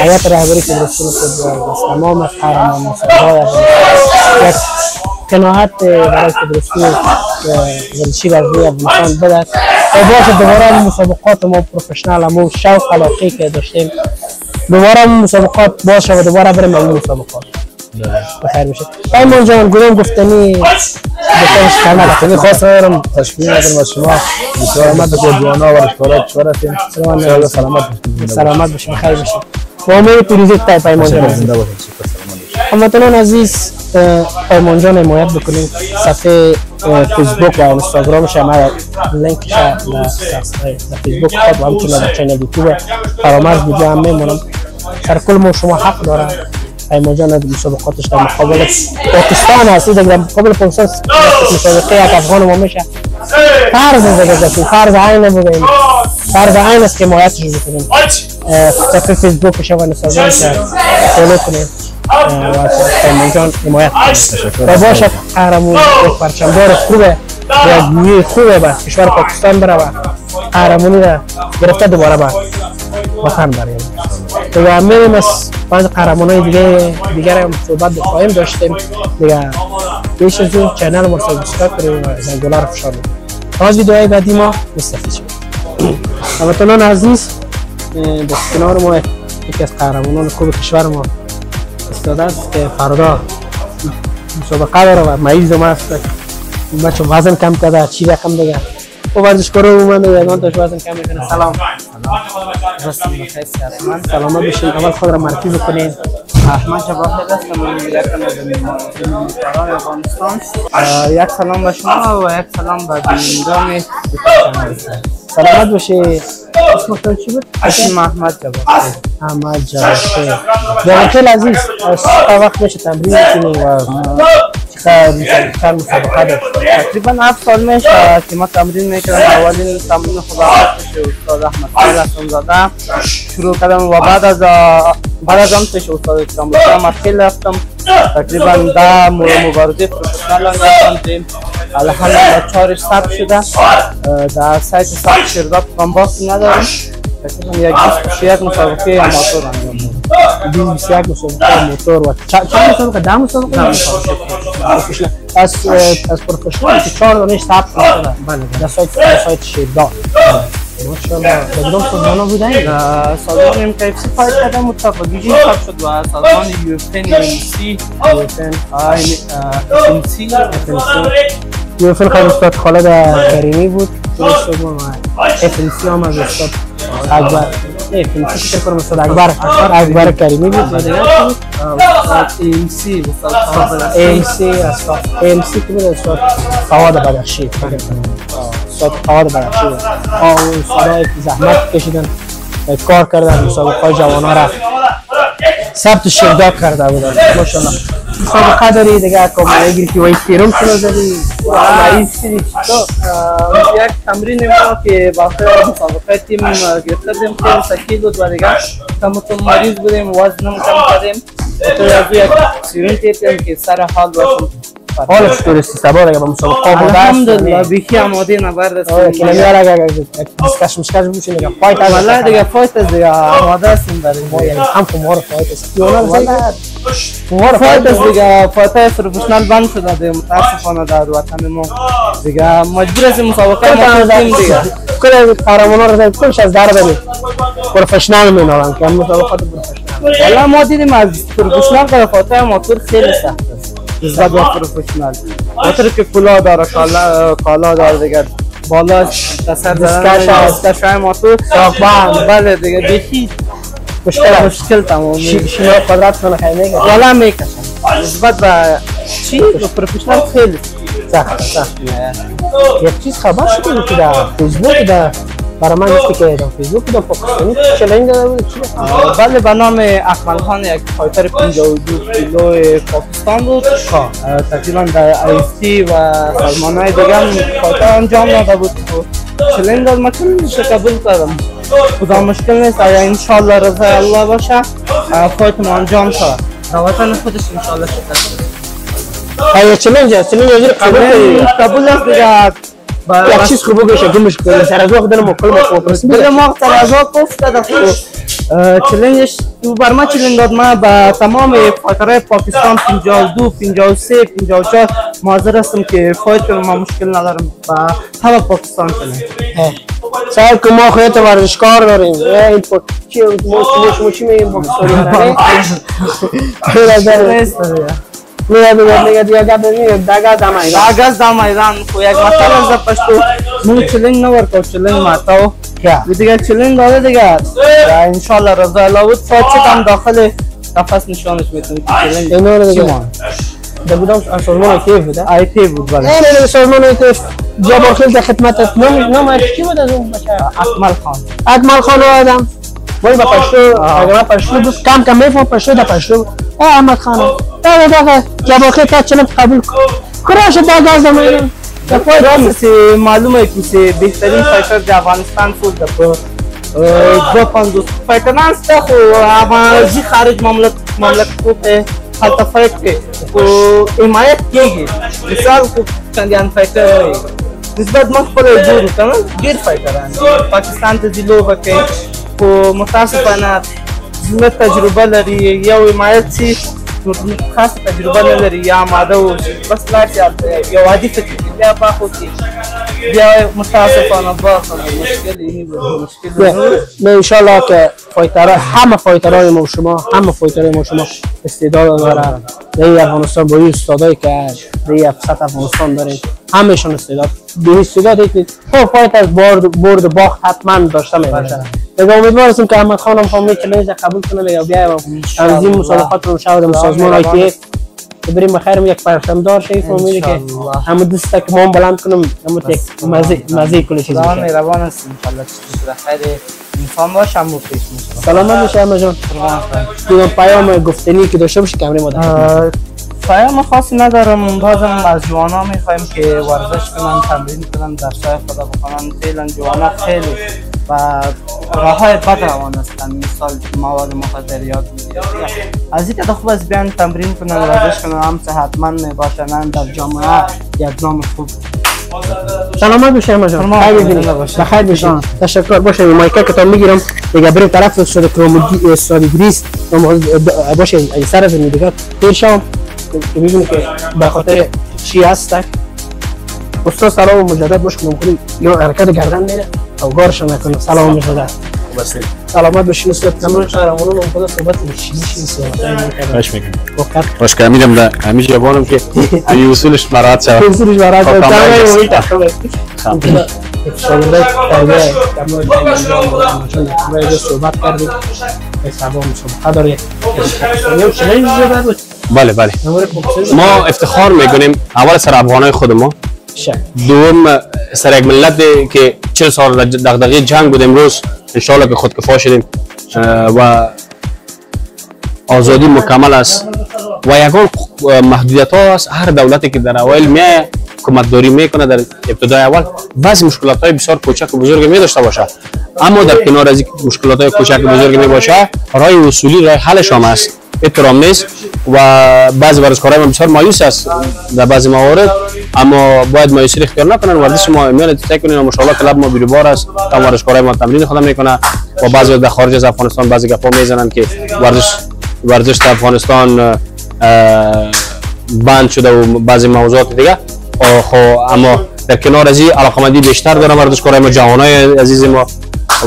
حیات رهبری که درست خود تمام قهرمان مسابقات یک قناعت برای فدراسیون ورزشی رهبری افغانستان بدهد و باشه دوباره مسابقات ما پروفشنال ما شوق علاقه که داشتیم دوباره مسابقات باشه و دوباره بریم اون مسابقات بخیر بشه. پیمان جان گلم گفتنی بکنش کامل خواست ندارم تشکیل ندارم از شما بسیار آمد بکر جوانا و رشکارات شورتیم سلامت باشیم خیر باشیم با امید پیروزی تای پیمان جان زنده باشیم هموطنان عزیز پیمان جان حمایت بکنید صفحه فیسبوک و اینستاگرامش ما لینکش در فیسبوک خود و همچنین در چینل یوتیوب فرامرز ویدیو هم میمونم سر کل ما شما حق داره پیمان جان در مسابقاتش در مقابل پاکستان هستید در مقابل پاکستان مسابقه یک افغان ما میشه فرض زده فرض عین بودیم فرض عین است که حمایتش بکنیم صفحه فیسبوکش و اینستاگرامش فالو کنیم و سلمان جان حمایت کنیم و باشه قهرمان یک پرچمدار خوبه یک گویی خوبه به کشور پاکستان بره و قهرمانی را گرفته دوباره به وطن بریم دیگه میریم از بعض قهرمانای دیگر هم صحبت خواهیم داشتیم دیگه پیش از اون چینل ما رو سابسکرایب کنیم و زنگوله رو فشار بدیم تا از ویدیوهای بعدی ما مستفید شدیم هموطنان عزیز در کنار ما یکی از قهرمانان خوب کشور ما ایستاده است که فردا مسابقه داره و مریض ما است بچه وزن کم کرده چی رقم دیگه و ورزشکار رو اومده یگان داشت وزن کم میکنه سلام رستم بخیر من سلامت بشین اول خود را معرفی بکنین احمد جواهر هستم من یکم از بینندگان افغانستان یک سلام به شما و یک سلام به بینندگان سلامت باشی اسمتون چی بود؟ اسم احمد جواهر احمد جواهر جواهر عزیز تا وقت میشه تمرین کنی و چقدر مسابقه داشت تقریبا 7 سال میشه که ما تمرین میکردم اولین تمرین خدا پیش استاد احمد رسول زاده شروع کردم و بعد از آن پیش استاد اکرام الله مرخیل رفتم تقریبا 10 مبارزه پروفسیونال انجام الحمدلله 4 ثبت شده در سایت ثبت شرکت کامباس نداریم تقریبا یک 21 مسابقه اماتور انجام دادیم 21 مسابقه موتور و چند مسابقه 10 مسابقه از پروفسیونال که 4 دانش ثبت شده بله در سایت شرکت ماشاءالله کدوم سازمان بودن؟ سازمان MKFC فایت کردم متفاوتی ثبت شد و سازمان UFC خیلی استاد خالد کریمی بود FNC هم از استاد اکبر FNC فکر کنم استاد اکبر کریمی بود و دیگه AMC AMC که بود استاد فواد بدخشی استاد فواد بدخشی استادایی که زحمت کشیدن کار کردن مسابقه جوانان را ثبت شرکت کرده بودن ماشاءالله مسابقه داری دیگه کاملا گیری که وای سیروم شده زدی مریض شدی یک تمرین ما که باخته مسابقه تیم گرفته بودیم خیلی سکیل بود و دیگه کم مریض بودیم وزنم کم کردیم تو از یک سیروم تیپیم که سر حال باشم حالش درستی سبا دیگه با مسابقه بود الحمدلله بیخی آماده نبرد است که نمیاره اگه دیسکش مشکل بشه دیگه فایت والله دیگه فایت است دیگه آماده هستیم برای ما یعنی هم خمار فایت است خمار فایت است دیگه فایت پروفسیونال بند شده دیگه متاسفانه در وطن ما دیگه مجبور هستیم مسابقه ما دیگه کل قهرمانا رو کلش از در بریم پروفسیونال مینالن که هم مسابقات پروفسیونال والله ما دیدیم از پروفسیونال که فایت موتور خیلی سخت است نسبت به پروفسیونال موتور که کلاه داره کالا داره دیگه بالا سر دستکش موتور ساقبان بله دیگه بیخی مشکل تمام شما قدرت کنه خیلی میگه والا میکشم نسبت به چی پروفسیونال خیلی سخت یک چیز خبر شده که در فیسبوک در برای من گفتی که در فیسبوک در پاکستانی چلنج داده بود چی؟ بله به نام اکمل خان یک فایتر 52 کیلو پاکستان بود تقریبا در IFC و سازمان‌های دیگه هم فایتر انجام داده بود چلنج داد من کلش قبول کردم خدا مشکل نیست اگر انشالله رضای الله باشه فایت ما انجام شد در وطن خودش انشالله شکست های چلنج قبول است دیگه یک چیز خوب بگوشه گمش کنه سر از وقت دارم مکل مخوف دیگه ما سر از وقت گفت چلنجش تو بر ما چلنج داد ما با تمام فایترهای پاکستان 52 53 54 حاضر هستم که فایت ما مشکل ندارم با همه پاکستان چلنج سر که ما خودت ورزشکار داریم این چی شما چی میگیم باکسوری میگه دیگه داگاز دا میدان خو یک مثلا از پشتو مو چلنج نور کو چلنج ماتاو دیگه چلنج داده دیگه ان شاء الله رضا الله بود فوت کم داخل قفس نشانش میتونی چلنج اینو دیگه بودم سازمان کیف بود آیتی بود بله نه سازمان کیف جواب خیلی در خدمتت نام چی بود از اون بچه اکمل خان آدم وای با پشتو اگر پشتو بود کم میفهم پشتو در پشتو احمد خان داغه جواب خیلی چلنج قبول کراش داغاز میدم راست معلومه که بهترین فایتر در افغانستان بود دو پندوس فایتران است خو افغانستان خارج مملکت کو حالت فایت که حمایت کیږي مثال کو چندان فایتر نسبت ما خپل جوړ کنه ډیر فایتران پاکستان ته ځي لوبه کوي خو متاسفانه زموږ تجربه لري یو حمایت شي خاص تجربه نه لري یا ماده وشي بس لاړ شي یو عادي فکر بیا باخو بیا متاسفانه باخو مشکل نه ان شاء الله که فایترها همه فایترهای ما شما استعداد دارن در افغانستان با این استادایی که در سطح افغانستان داریم همهشون استعداد به استعداد خب فایتر برد باخت حتما داشته میباشن دیگه امیدوارم که احمد خانم فامیل چالش قبول کنه یا بیا تنظیم مسابقات رو مشاور سازمان آی‌تی بریم بخیر یک پرچمدار شی فامیلی که همه دوست که ما بلند کنم همه یک مزه کلی چیز باشه مهربان است ان شاء الله بخیر انسان باشم و پیش میشه سلامت باشه احمد جان دیگه پیام گفتنی که داشته باشی کامری ما پیام خاصی ندارم بازم از جوانا میخوایم که ورزش کنن تمرین کنن درسای خدا بکنن فعلا جوانا خیلی و راههای بد روان هستن مثال مواد مخدرات از این که خوب از بیان تمرین کنن ورزش کنن هم صحتمند میباشن در جامعه یک نام خوب سلامت باشه احمد جان بخیر باشین تشکر باشه مایکا که تا میگیرم دیگه بریم طرف استاد گریس باشه این سر از دیگه دیر شام که میبینی که به خاطر چی هست استاد سلام مجدد باشه ممکنی یا حرکت گردن میره او گارش نکنه سلام مجدد سلامت باشین استاد تمام شهرمون رو خدا صحبت باش که امیدم ده همیشه جوانم که این اصولش مراحت شد شاگردای تربیه صحبت کردیم حسابا مسابقه داره بله ما افتخار میکنیم اول سر افغانای خود ما دوم سر یک ملت که 40 سال دغدغه جنگ بود امروز ان شاء الله که خودکفا شدیم و آزادی مکمل است و یگان محدودیت ها است هر دولتی که در اوایل میایه حکومتداری میکنه در ابتدای اول بعضی مشکلات های بسیار کوچک و بزرگ می داشته باشه اما در کنار از مشکلات های کوچک و بزرگ می باشه راه اصولی راه حلش هم است احترام نیست و بعضی ورزشکارای ما بسیار مایوس است در بعضی موارد اما باید مایوسی اختیار نکنن ورزش ما میان تای کنین و ماشاءالله کلاب ما بیروبار است تا ورزشکارای ما تمرین خودم میکنه و بعضی در خارج از افغانستان بعضی گپا میزنن که ورزش در افغانستان بند شده و بعضی موضوعات دیگه اما در کنار از این علاقمندی بیشتر دارم ورزشکارای ما جوانای عزیز ما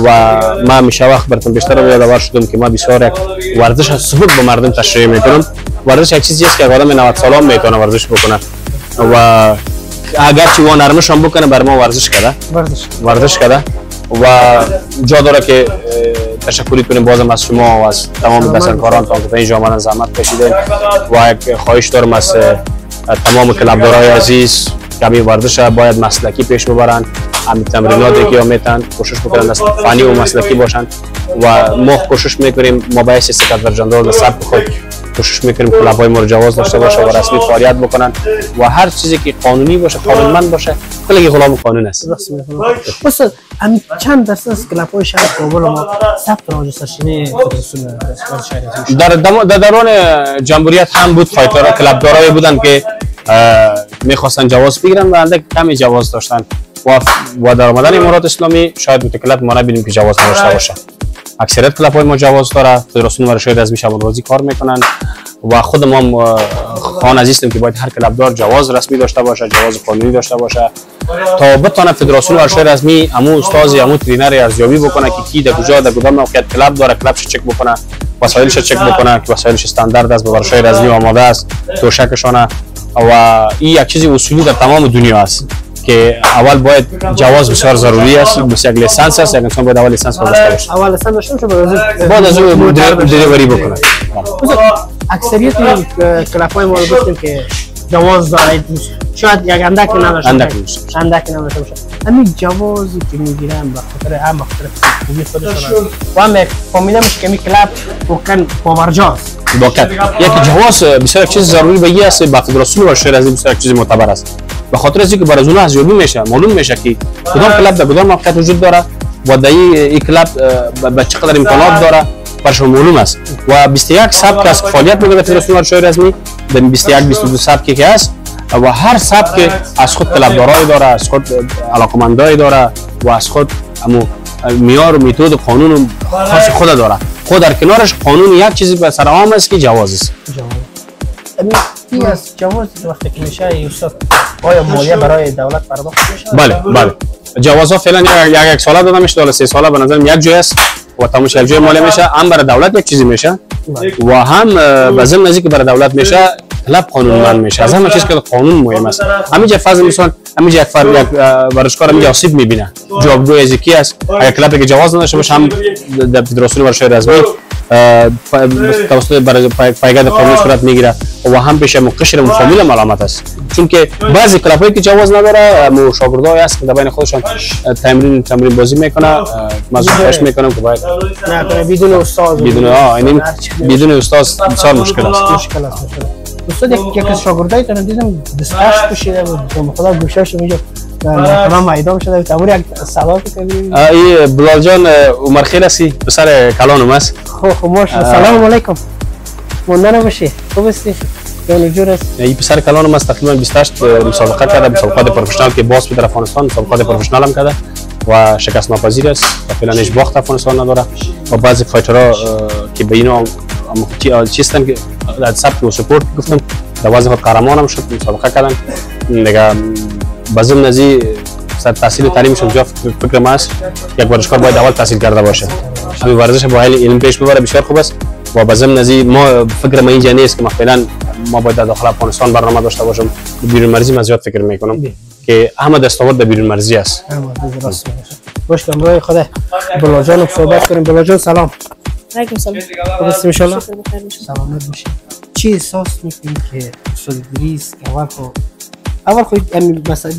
و ما همیشه وقت براتون بیشتر یادآور شدم که ما بسیار یک ورزش از صبح به مردم تشریح میکنم ورزش یک چیزی است که آدم 90 ساله میتونه ورزش بکنه و اگر چی وان نرمش هم بکنه بر ما ورزش کرده و جا داره که تشکری کنیم بازم از شما و از تمام دستکاران تا که اینجا آمدن زحمت کشیدین و یک خواهش دارم از تمام کلبدارای عزیز که همین ورزش باید مسلکی پیش ببرن همین تمریناتی که میتن کوشش بکنن دست فنی و مسلکی باشن و ما کوشش میکنیم ما باعث سکت ورجندار سبک خود کوشش میکنیم کلب‌های ما رو جواز داشته باشه و رسمی فعالیت بکنن و هر چیزی که قانونی باشه قانونمند باشه کلی غلام قانون است. استاد همین چند درصد از کلب‌های شهر کابل ما ثبت راجسترشینی فدراسیون شهر در دوران جمهوریت هم بود فایترها کلبدارایی بودن که میخواستن جواز بگیرن و اندک کمی جواز داشتن و در آمدن امارات اسلامی شاید متکلب ما نبینیم که جواز نداشته باشه. اکثریت کلب‌های ما جواز داره، فدراسیون ورزش رزمی شبان‌روزی کار میکنن و خود ما خواهان عزیزیم که باید هر کلبدار جواز رسمی داشته باشه، جواز قانونی داشته باشه تا بتونه فدراسیون ورزش رزمی امو استاد امو ترینر ارزیابی بکنه که کی در کجا در کدام موقعیت کلب داره، کلبش چک بکنه، وسایلش چک بکنه که وسایلش استاندارد است، به ورزش رزمی آماده است، توشکشونه و این یک چیز اصولی در تمام دنیا است که اول باید جواز بسیار ضروری است، بسیار لیسانس است، یک انسان باید اول لیسانس داشته باشه. اول لیسانس داشته باشه بعد از اون دلیوری بکنه. اکثریت کلب‌های ما رو گفتیم که جواز دارید، شاید یک اندکی نداشته باشه. همین جوازی که میگیرن به خاطر هم به خاطر خوبی خودشون و هم فهمیدمش که می کلب واقعا باورجاست. واقعا یک جواز بسیار چیز ضروری به است، با فدراسیون ورزش رزمی بسیار چیز معتبر است. به خاطر از اینکه برای اون ارزیابی میشه، معلوم میشه که کدام کلاب در کدام موقعیت وجود داره و در این کلاب به چقدر امکانات داره برشون معلوم است و 21 سبک از فعالیت میکنه فدراسیون ورزش‌های رسمی در 21 22 سبکی که هست و هر سبک از خود کلبدارای داره، از خود علاقمندای داره و از خود معیار و متد و قانون خاص خود داره. خود در کنارش قانون یک چیزی به سر عام است که جواز است. این از جواز وقتی که میشه استاد آیا مالیه برای دولت پرداخت میشه؟ بله جوازها فعلا یک ساله داده میشه، تا 3 ساله به نظر یک جای است و تماش یک جای مالیه میشه، هم برای دولت یک چیزی میشه و هم به ضمن از اینکه برای دولت میشه کلاب قانونمند میشه. از همه چیز که قانون مهم است. همینجا فرض مثلا همینجا یک ورزشکار همینجا آسیب میبینه، جوابگوی از کی است؟ اگر کلابی که جواز نداشته باشه هم در فدراسیون ورزش‌های رسمی توسط برای پایگاه قانونی صورت میگیره و هم پیش مقشر فامیل علامت است، چون که بعضی کلابایی که جواز نداره شاگردای است که در بین خودشان تمرین بازی میکنه، مزایش میکنه که باید نه بدون استاد بدون استاد بسیار مشکل است. استاد یک از شاگردایتون دیدم دستش کشیده بود، خدا گوشش میگه تمام میدان شده. تمام یک سوال کنیم ای بلال جان عمر خیر هستی؟ پسر کلانم است. خب ماشاءالله. سلام علیکم. مونده نباشی. خوب هستی؟ جان جور است. ای پسر کلانم است. تقریبا 28 مسابقه کرده، مسابقات پروفشنال که باز در افغانستان مسابقات پروفشنال هم کرده و شکست ناپذیر است و فعلا هیچ باخت افغانستان نداره و بعضی فایترها که به اینا چیستن که در سبک و سپورت گفتم در وزن خود قهرمان هم شد، مسابقه کردن دیگه. بازم نزی سر تحصیل تعلیمش اونجا فکر ما است یک ورزشکار باید اول تحصیل کرده باشه، همین ورزش با علم پیش ببره بسیار خوب است و بازم نزی ما فکر ما اینجا نیست که فعلا ما باید در داخل افغانستان برنامه داشته باشم. بیرون مرزی من زیاد فکر میکنم که همه دستاورد در بیرون مرزی است. باش کامرای خدا بلال جان صحبت کنیم. بلال جان سلام. علیکم سلام. خوب هستی ان شاء الله؟ سلامت باشی. چی احساس میکنی که استاد ادریس اول خود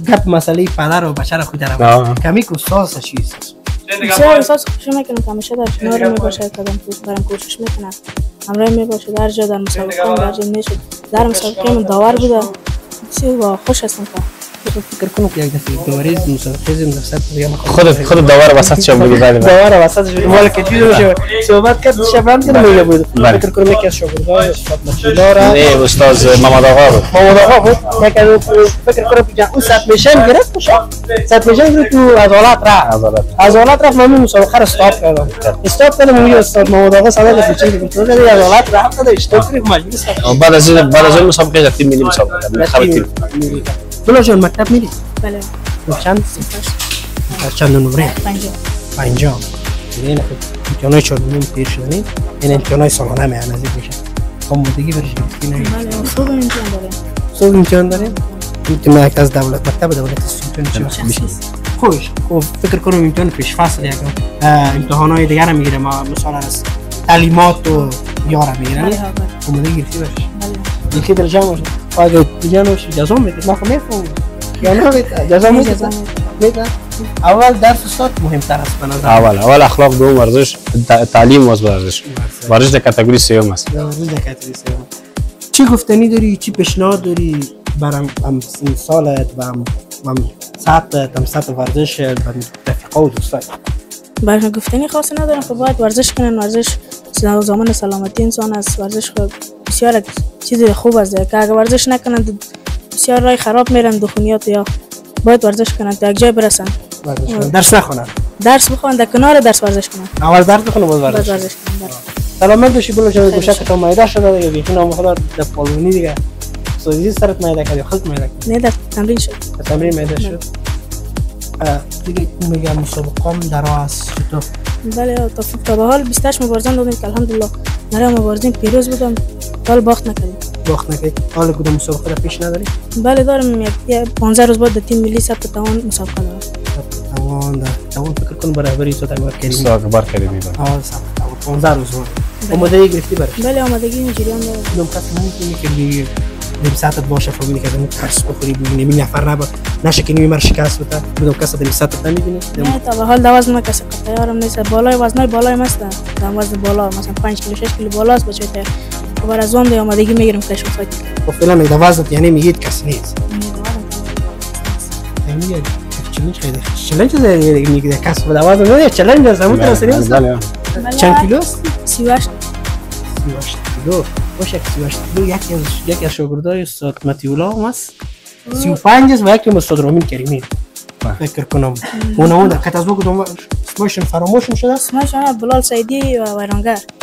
گپ مسئله پدر و بچه را خود در کمی که استاد چی احساس؟ بسیار احساس خوشی میکنم که همیشه در کنار میباشه، قدم برم کوشش میکنم همراه میباشه در جا در مسابقه در جا میشد در مسابقه من داور بوده. بسیار خوش هستم که فکر کنم که یک دفعه داوری مسابقه زم وسط بگم خود داور وسط شو بودی بعد داور وسط شو مال که چیزی باشه صحبت کرد شبان که میگه بود. فکر کنم که از شاگردای استاد مشیدار نه استاد محمد آقا بود. یک فکر کنم که اون صد میشن گرفت باشه صد میشن گرفت تو عضلات رفت من مسابقه رو استاپ کردم میگه استاد محمد آقا صدا گفت چی گفت تو عضلات رفت داد اشتراک کنیم مجلس بعد از این مسابقه در تیم ملی مسابقه کرد. بلال جان مکتب میری؟ بله. چند چند نمره؟ 50. این امتحانای چهارمی پیر شدنی، این امتحانای سالانه می نزدیک میشه. آمادگی برش گرفتی نه؟ بله صبح امتحان داریم. صبح امتحان داریم؟ امتحان از دولت مکتب دولت امتحان چه خوش. خب فکر کنم امتحان پیش فصل یکم امتحانای دیگر هم میگیره، ما مثلا از تعلیمات و یار میگیرن. آمادگی گرفتی برش؟ بله. یکی درجه باشه. اگه دیگه نوشی جزا میده ما خمیفهم یا نه میده جزا میده. اول درس استاد مهمتر است به نظر. اول اخلاق، دوم ورزش، تعلیم و ورزش در کاتگوری سوم است. ورزش در کاتگوری سوم. چی گفتنی داری، چی پیشنهاد داری برام سالت و ساعت ورزش رفیقا و دوستان؟ برای گفتنی خاصی ندارم که باید ورزش کنن. ورزش زمان سلامتی انسان است. ورزش بسیار چیز خوب است که اگر ورزش نکنن بسیار راه خراب میرن دخونیات، یا باید ورزش کنن تا یک جای برسن. درس نخونن، درس بخونن در کنار درس ورزش کنن. اول درس بخونن بعد ورزش کنن. سلامت باشی بلال جان. گوشه که تو میده شده دیگه بیخونم خدا در پالونی دیگه سوزی سرت میده کرد یا خود میده کرد؟ نه در تمرین شد. تمرین میده شد. دیگه میگم مسابقه دراز تو. بله تا به حال 28 مبارزان دادیم که الحمدلله برای مبارزین پیروز بودم. حال باخت نکردیم. حالا کدوم مسابقه را پیش نداری؟ بله دارم. یک 15 روز بعد تیم ملی ثبت توان مسابقه دارم. توان فکر کنم برابری تو تقریبا کردیم. اکبر کردیم. 15 روز بود. آمادگی گرفتی برای؟ بله آمادگی اینجوریام دارم. کدوم کس نمیتونی که دیگه ساعتت باشه فهمیدی که من ترس بخوری ببینی می نفر نبا نشه که نمی مر شکست بده بدون کس دل ساعتت نمیبینی. نه تا به حال د وزن کس تیارم نیست. بالای وزنای بالای ماست. دام وزن بالا مثلا 5 کیلو 6 کیلو بالاست بچه تا خبر از اون آمادگی میگیرم کشف فایت. خب فعلا د وزن یعنی میگید کس نیست. میگه چالش خیلی چالش دیگه میگه کسب دواز نه چالش از همون طرف سریع بله چند کیلوست 38 کیلو باشه 38 کیلو یکی از شاگردای استاد متیولا است 35 است و یکی استاد رامین کریمی فکر کنم اون که از بگم اسمشون فراموش شده است اسمشون بلال سعیدی و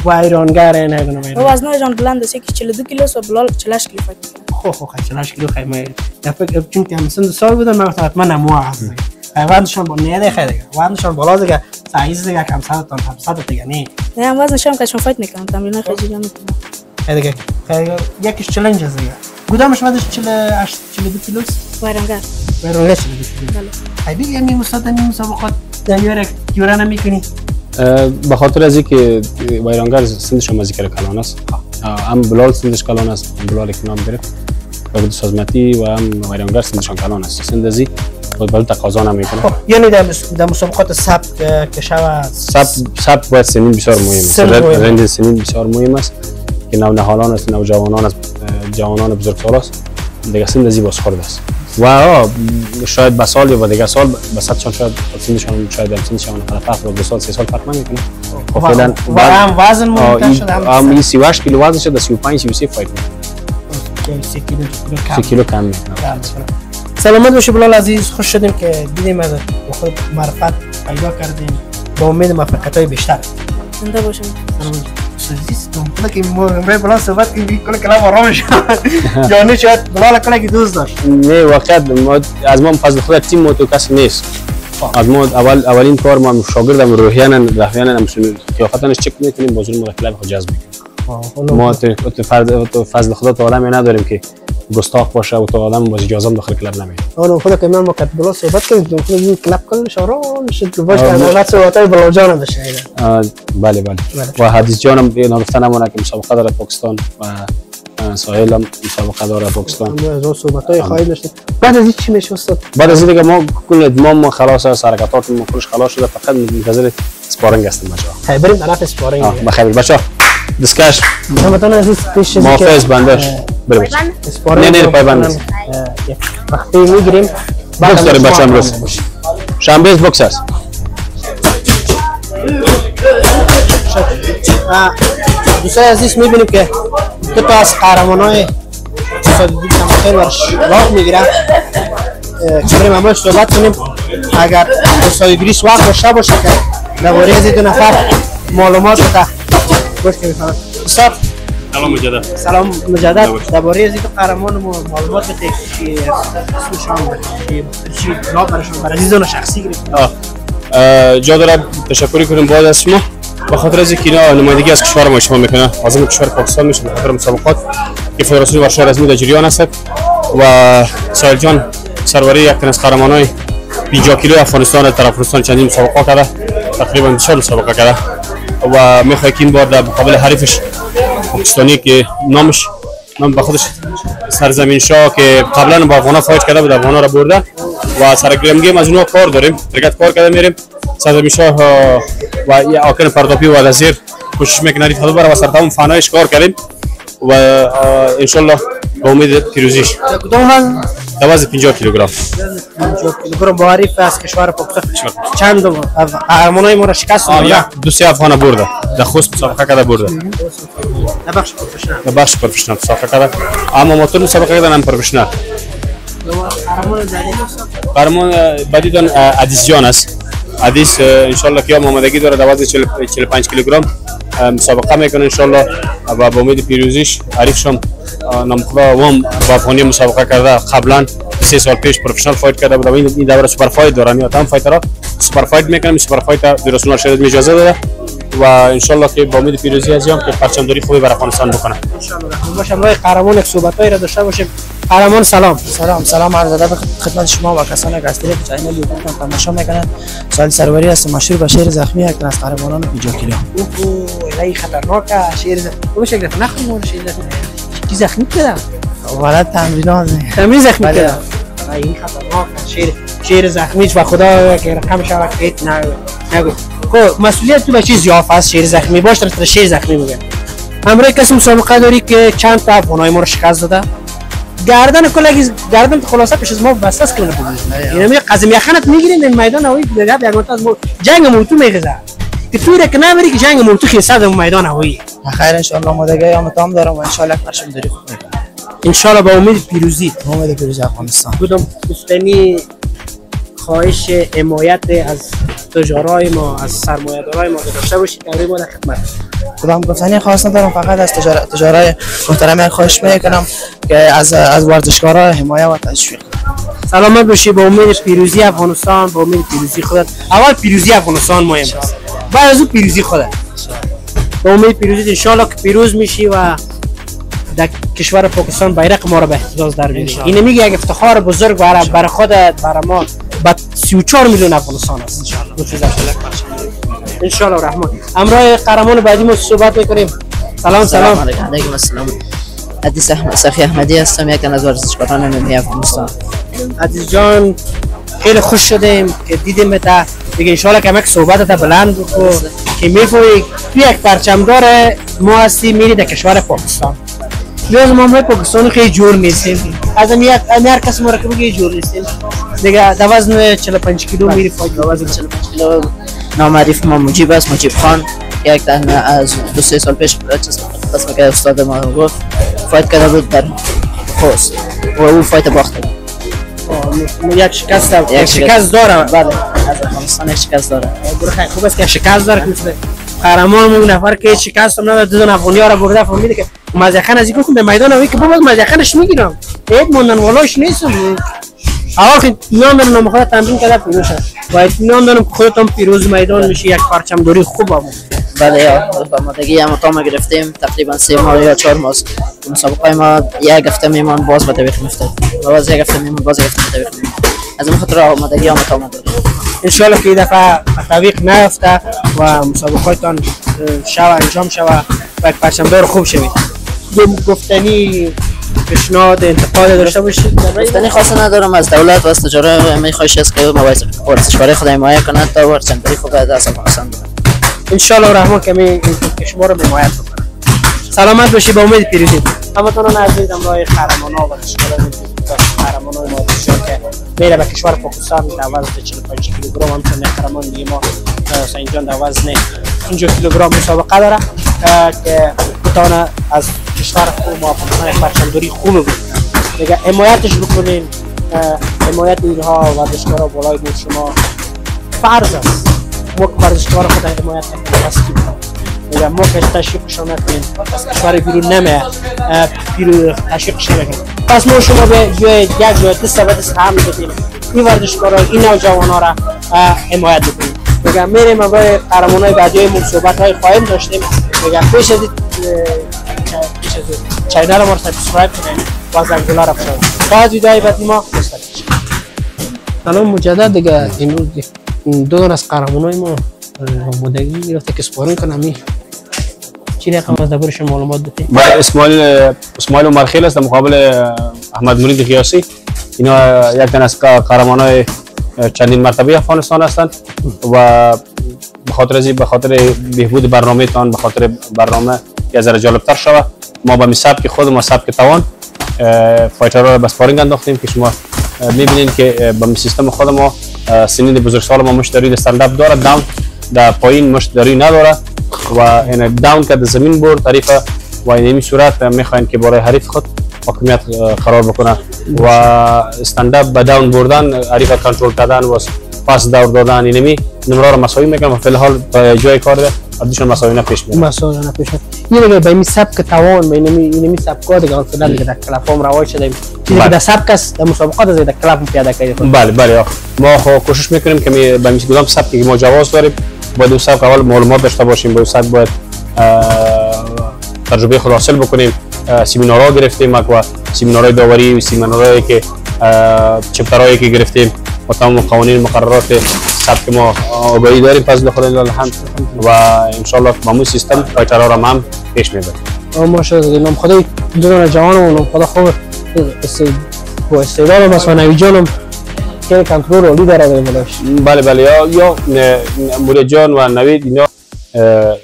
وایرانگر نه و وزنشون بلند است یکی 42 کیلو و بلال 40 کیلو فکر خو 40 کیلو خیمه یا فکر چون که مثلا سال بودن من حتما نمو هست وزنشون با نه خیلی وزنشون بالا دیگه سایز دیگه کم 100 تا 700 دیگه نه وزنشون که شون فایت میکنم تمرین خیلی میکنم دیگه یکیش چالش است دیگه کدامش وزنش 42 کیلو وایرانگر 42 کیلو بله دیگه یعنی استاد این مسابقات دنیار جورا نمیکنی به خاطر از اینکه وایرانگر سنش هم ذکر کلان است هم بلال سنش کلان است بلال که نام گرفت و سازمتی و هم وایرانگر سنشان کلان است سندزی فوتبال تقاضا نمیکنه یعنی در مسابقات سبت که شود سبت باید سنین بسیار مهم است رنج سنین بسیار مهم است که نوجوانان است نوجوانان است جوانان بزرگسال است دیگه سندزی باز خورده است و شاید به سال یا دیگه سال به صدشان شاید سنشان شاید سنشان فرق و 2 سال 3 سال فرق نمیکنه فعلا و هم وزن مونده شده هم 38 کیلو وزن شده 35 33 فایت میکنه 3 کیلو کم میکنه سلامت باشی بلال عزیز خوش شدیم که دیدیم از خود معرفت پیدا کردیم با امید موفقیت‌های بیشتر زنده باشیم که امروز بلال صحبت کنیم کل کلام آرام شد جانی شاید بلال کلا که دوست داشت نه واقعا از ما فضل خدا تیم ما تو کسی نیست از ما اولین کار ما شاگردم روحیانا مسئول قیافتنش چک میکنیم بازور ما کلاب خود جذب میکنیم ما تو فضل خدا تو آدمی نداریم که گستاخ باشه و تو آدم باز اجازه داخل کلاب نمیده اون خدا که من با بلال صحبت کنیم تو خود کلاب کلش آرام شد که باشه اولاد صحبتای بلال جان بشه بله و حدیث جانم نگفته نمونه که مسابقه داره پاکستان و ساحل هم مسابقه داره پاکستان از صحبتای خواهی داشتیم بعد از این چی میشه استاد بعد از دیگه ما کل ادمام ما خلاص است حرکات ما کلش خلاص شده فقط منتظر اسپارینگ هستیم بچه‌ها بریم طرف اسپارینگ بخیر بچه‌ها دسکش همتون عزیز پیش محافظ بندش بریم نه پایبند وقتی میگیریم بوکس داریم بچه‌ها امروز شنبه بوکس است دوستان عزیز میبینیم که دو تا از قهرمانای اقتصادی خیلی ورش وقت میگیرن که بریم همه صحبت کنیم اگر اقتصادی گریس وقت داشته باشه که درباره از دو نفر معلومات بده باش که میفهمم استاد سلام مجدد درباره از دو قهرمان معلومات بده که اسمشان چی نام براشون برای عزیزان شخصی گرفتیم جا داره تشکر کنیم بعد از شما به خاطر از اینکه اینا نمایندگی از کشور ما شما میکنه عازم کشور پاکستان میشه به خاطر مسابقات که فدراسیون ورزش رسمی در جریان است و سایل جان سروری یک تن از قهرمانای 50 کیلو افغانستان در افغانستان چندین مسابقه کرده تقریبا 2 سال مسابقه کرده و میخواد این بار در مقابل حریفش پاکستانی که نام به خودش سرزمین شاه که قبلا با افغانا فایت کرده بود افغانا را برده و سرگرم از اونها کار داریم درگت کار کرده میریم سرزمین شاه و یا آکن پرداپی و وزیر کوشش میکنه ریتادو برای سرتام فنایش کار کردیم و ان شاء الله با امید پیروزیش کدوم وزن 50 کیلوگرم 50 کیلوگرم با حریف از کشور پاکستان چند قهرمانای ما را شکست داد 2 افغان برده در خصوص مسابقه کرده برده در بخش پروفشنال مسابقه کرده اما موتور مسابقه کردن هم پروفشنال قهرمان بعدی دون عدیس جان است عدیس ان شاء الله که آمادگی داره در وزن 45 کیلوگرم مسابقه میکنه ان شاء الله و با امید پیروزیش حریفشم نامخدا وام با افغانی مسابقه کرده قبلا 3 سال پیش پروفشنال فایت کرده بود این دوره سوپر فایت دارن یا تام فایترها سوپر فایت میکنن سوپر فایت فدراسیون ورزش اجازه داده و ان شاء الله که با امید پیروزی ازیام که پرچمداری خوبی برای افغانستان بکنه ان شاء الله باشه امروز قهرمان یک صحبتایی را داشته باشیم قهرمان سلام عرض ادب خدمت شما و کسانی که از طریق چینل یوتیوب تماشا میکنن سال سروری است مشهور به شیر زخمی یک از قهرمانان 50 کیلو الهی خطرناکه شیر زخمی شکل نخمون شیر زخمی کی زخمی کرده ولی تمرین زخمی کرده این خطرناکه شیر زخمی و خدا که رقم شود که نگو مسئولیت تو به چیز یافت است شیر زخمی باش در شیر زخمی میگه امروز کسی مسابقه داری که چند تا افغانای ما رو شکست داده گردن کلاگی گردن خلاصه پیش از ما بسته است کنه یعنی قزم یخنت میگیرین این میدان هوایی دیگه یک منطقه از جنگ موتو میگذره که توی که نمیری که جنگ موتو خیسه در میدان هوایی خیر ان شاء الله ما دیگه هم تام دارم و ان شاء الله پرچم داری خوب میکنم ان شاء الله با امید پیروزی افغانستان بودم گفتنی خواهش حمایت از تجارای ما از سرمایه‌دارای ما داشته باشید برای ما در خدمت خودم گفتنی خاص ندارم فقط از تجارای محترم خواهش میکنم که از ورزشکارا حمایت و تشویق سلامت باشی با امید پیروزی افغانستان با امید پیروزی خودت اول پیروزی افغانستان مهم است بعد از اون پیروزی خودت با امید پیروزی ان شاء الله که پیروز میشی و در کشور پاکستان بیرق ما را به اهتزاز در میاری این میگه یک افتخار بزرگ برای خودت برای ما با 34 میلیون افغانستان است ان شاء الله الرحمن امروز قهرمان بعدی ما صحبت میکنیم سلام علیکم السلام عزیز صفی احمدی هستم یکم از ورزشکاران ملی افغانستان عزیز جان خیلی خوش شدیم که دیدیم تا دیگه ان شاء الله کمک صحبتت بلند بکو که میفهمی یک پرچمدار ما هستی میری در کشور پاکستان جز ما پاکستان خیلی جور نیستیم از هر کس مرکب خیلی جور نیستیم دیگه در وزن 45 کیلو میری فایت در وزن 45 کیلو نامعریف ما مجیب است مجیب خان یک تنه از 2-3 سال پیش قسم که استاد ما گفت فایت کرده بود در خوست و او فایت باخته بود یک شکست داره بله از افغانستان یک شکست داره خوب است که شکست داره که قهرمان اون نفر که شکست هم نداره دو افغانی ها را برده فهمیده که مزیخان از این به میدان هوایی که باز مزیخانش میگیرم یک موندن والاش نیستم اول که ایمان دارم نام خودت تمرین کرده پیروز شد و ایمان دارم که خودت هم پیروز میدان میشی یک پرچمداری خوب هم بله یا آمادگی هم تام گرفتیم تقریبا 3 ماه یا 4 ماه مسابقه ما یک هفته میمان باز به طبیعت میفته باز یک هفته میمان باز یک هفته به طبیعت میفته از این خاطر آمادگی هم تام داریم ان شاء الله که این دفعه تعویق نیفته و مسابقاتتان انجام شود و یک پرچمدار خوب شوید گفتنی پیشنهاد انتقاد داشته باشید گفتنی خاصی ندارم از دولت و از تجارت میخواهش است که ورزشکاری خود حمایت کنند تا پرچمداری خوب از افغانستان بدن ان شاء الله الرحمن که شما رو حمایت بکنم سلامت باشی با امید پیروزی همتون عزیز امروز قهرمانان و ورزشکاران قهرمانان ما که میره به کشور پاکستان در وزن 45 کیلوگرم همچنین قهرمان دیگه ما حسین جان در وزن 50 کیلوگرم مسابقه داره که بتونه از کشور خوب ما پرچمداری خوب بود دیگه حمایتش بکنین حمایت اینها ورزشکارا بالای بود شما فرض است ما که ورزشکار خود حمایت نکنیم هستیم دیگه ما که تشویقشان نکنیم از کشور بیرون نمیه تشویقش نکنیم پس ما شما به جای یک جای دست و دست هم بدیم این ورزشکارا این نوجوان‌ها را حمایت بکنیم دیگه میریم برای قهرمانای بعدی ما صحبت‌های خواهیم داشتیم دیگه پیش از چینل ما رو سابسکرایب کنید و زنگوله را بزنید تا از ویدیوهای بعدی ما مستقیم سلام مجدد دیگه امروز دو دون از قهرمانای ما آمادگی گرفته که سپارین کنم چی رقم از دربارشون معلومات بدید بله اسماعیل عمرخیل است در مقابل احمد مرید قیاسی اینا یک تن از قهرمانای چندین مرتبه افغانستان هستند و به خاطر بهبود برنامه تان به خاطر برنامه یه ذره جالبتر شود ما به سبک خود ما سبک توان فایترها را به سپارینگ انداختیم که شما میبینید که با سیستم خود ما سنین بزرگسال ما مشتری استنداپ داره داون در پایین مشتری نداره و این داون که در زمین برد تعریف و این می صورت میخواین که برای حریف خود حاکمیت قرار بکنه و استنداپ به داون بردن حریف کنترل کردن و پاس دور دادن اینمی نمره را مساوی میکنن و فی الحال به جای کار ادیشون مساوی نپیش میاد مساوی نپیش میاد دیگه به این سبک توان به اینمی سبکا دیگه فعلا دیگه در کلافام رواج شده چیزی که در سبک است در مسابقات از در کلاف پیاده کردیم بله ما کوشش میکنیم که به این کدام سبکی ما جواز داریم باید اون سبک اول معلومات داشته باشیم با سبک باید تجربه خود حاصل بکنیم سیمینارها گرفتیم و سیمینارهای داوری و سیمینارهایی که چپترهایی که گرفتیم و تمام قوانین مقررات سبک ما آگاهی داریم فضل خدا الحمد و ان شاء الله با مو سیستم فایترها را هم پیش میبریم ماشاءالله نام خدای جون جوانم نام خدا خوب با استعداد مثلا جانم که کنترل رولی داره بله یا مرید جان و نوید اینا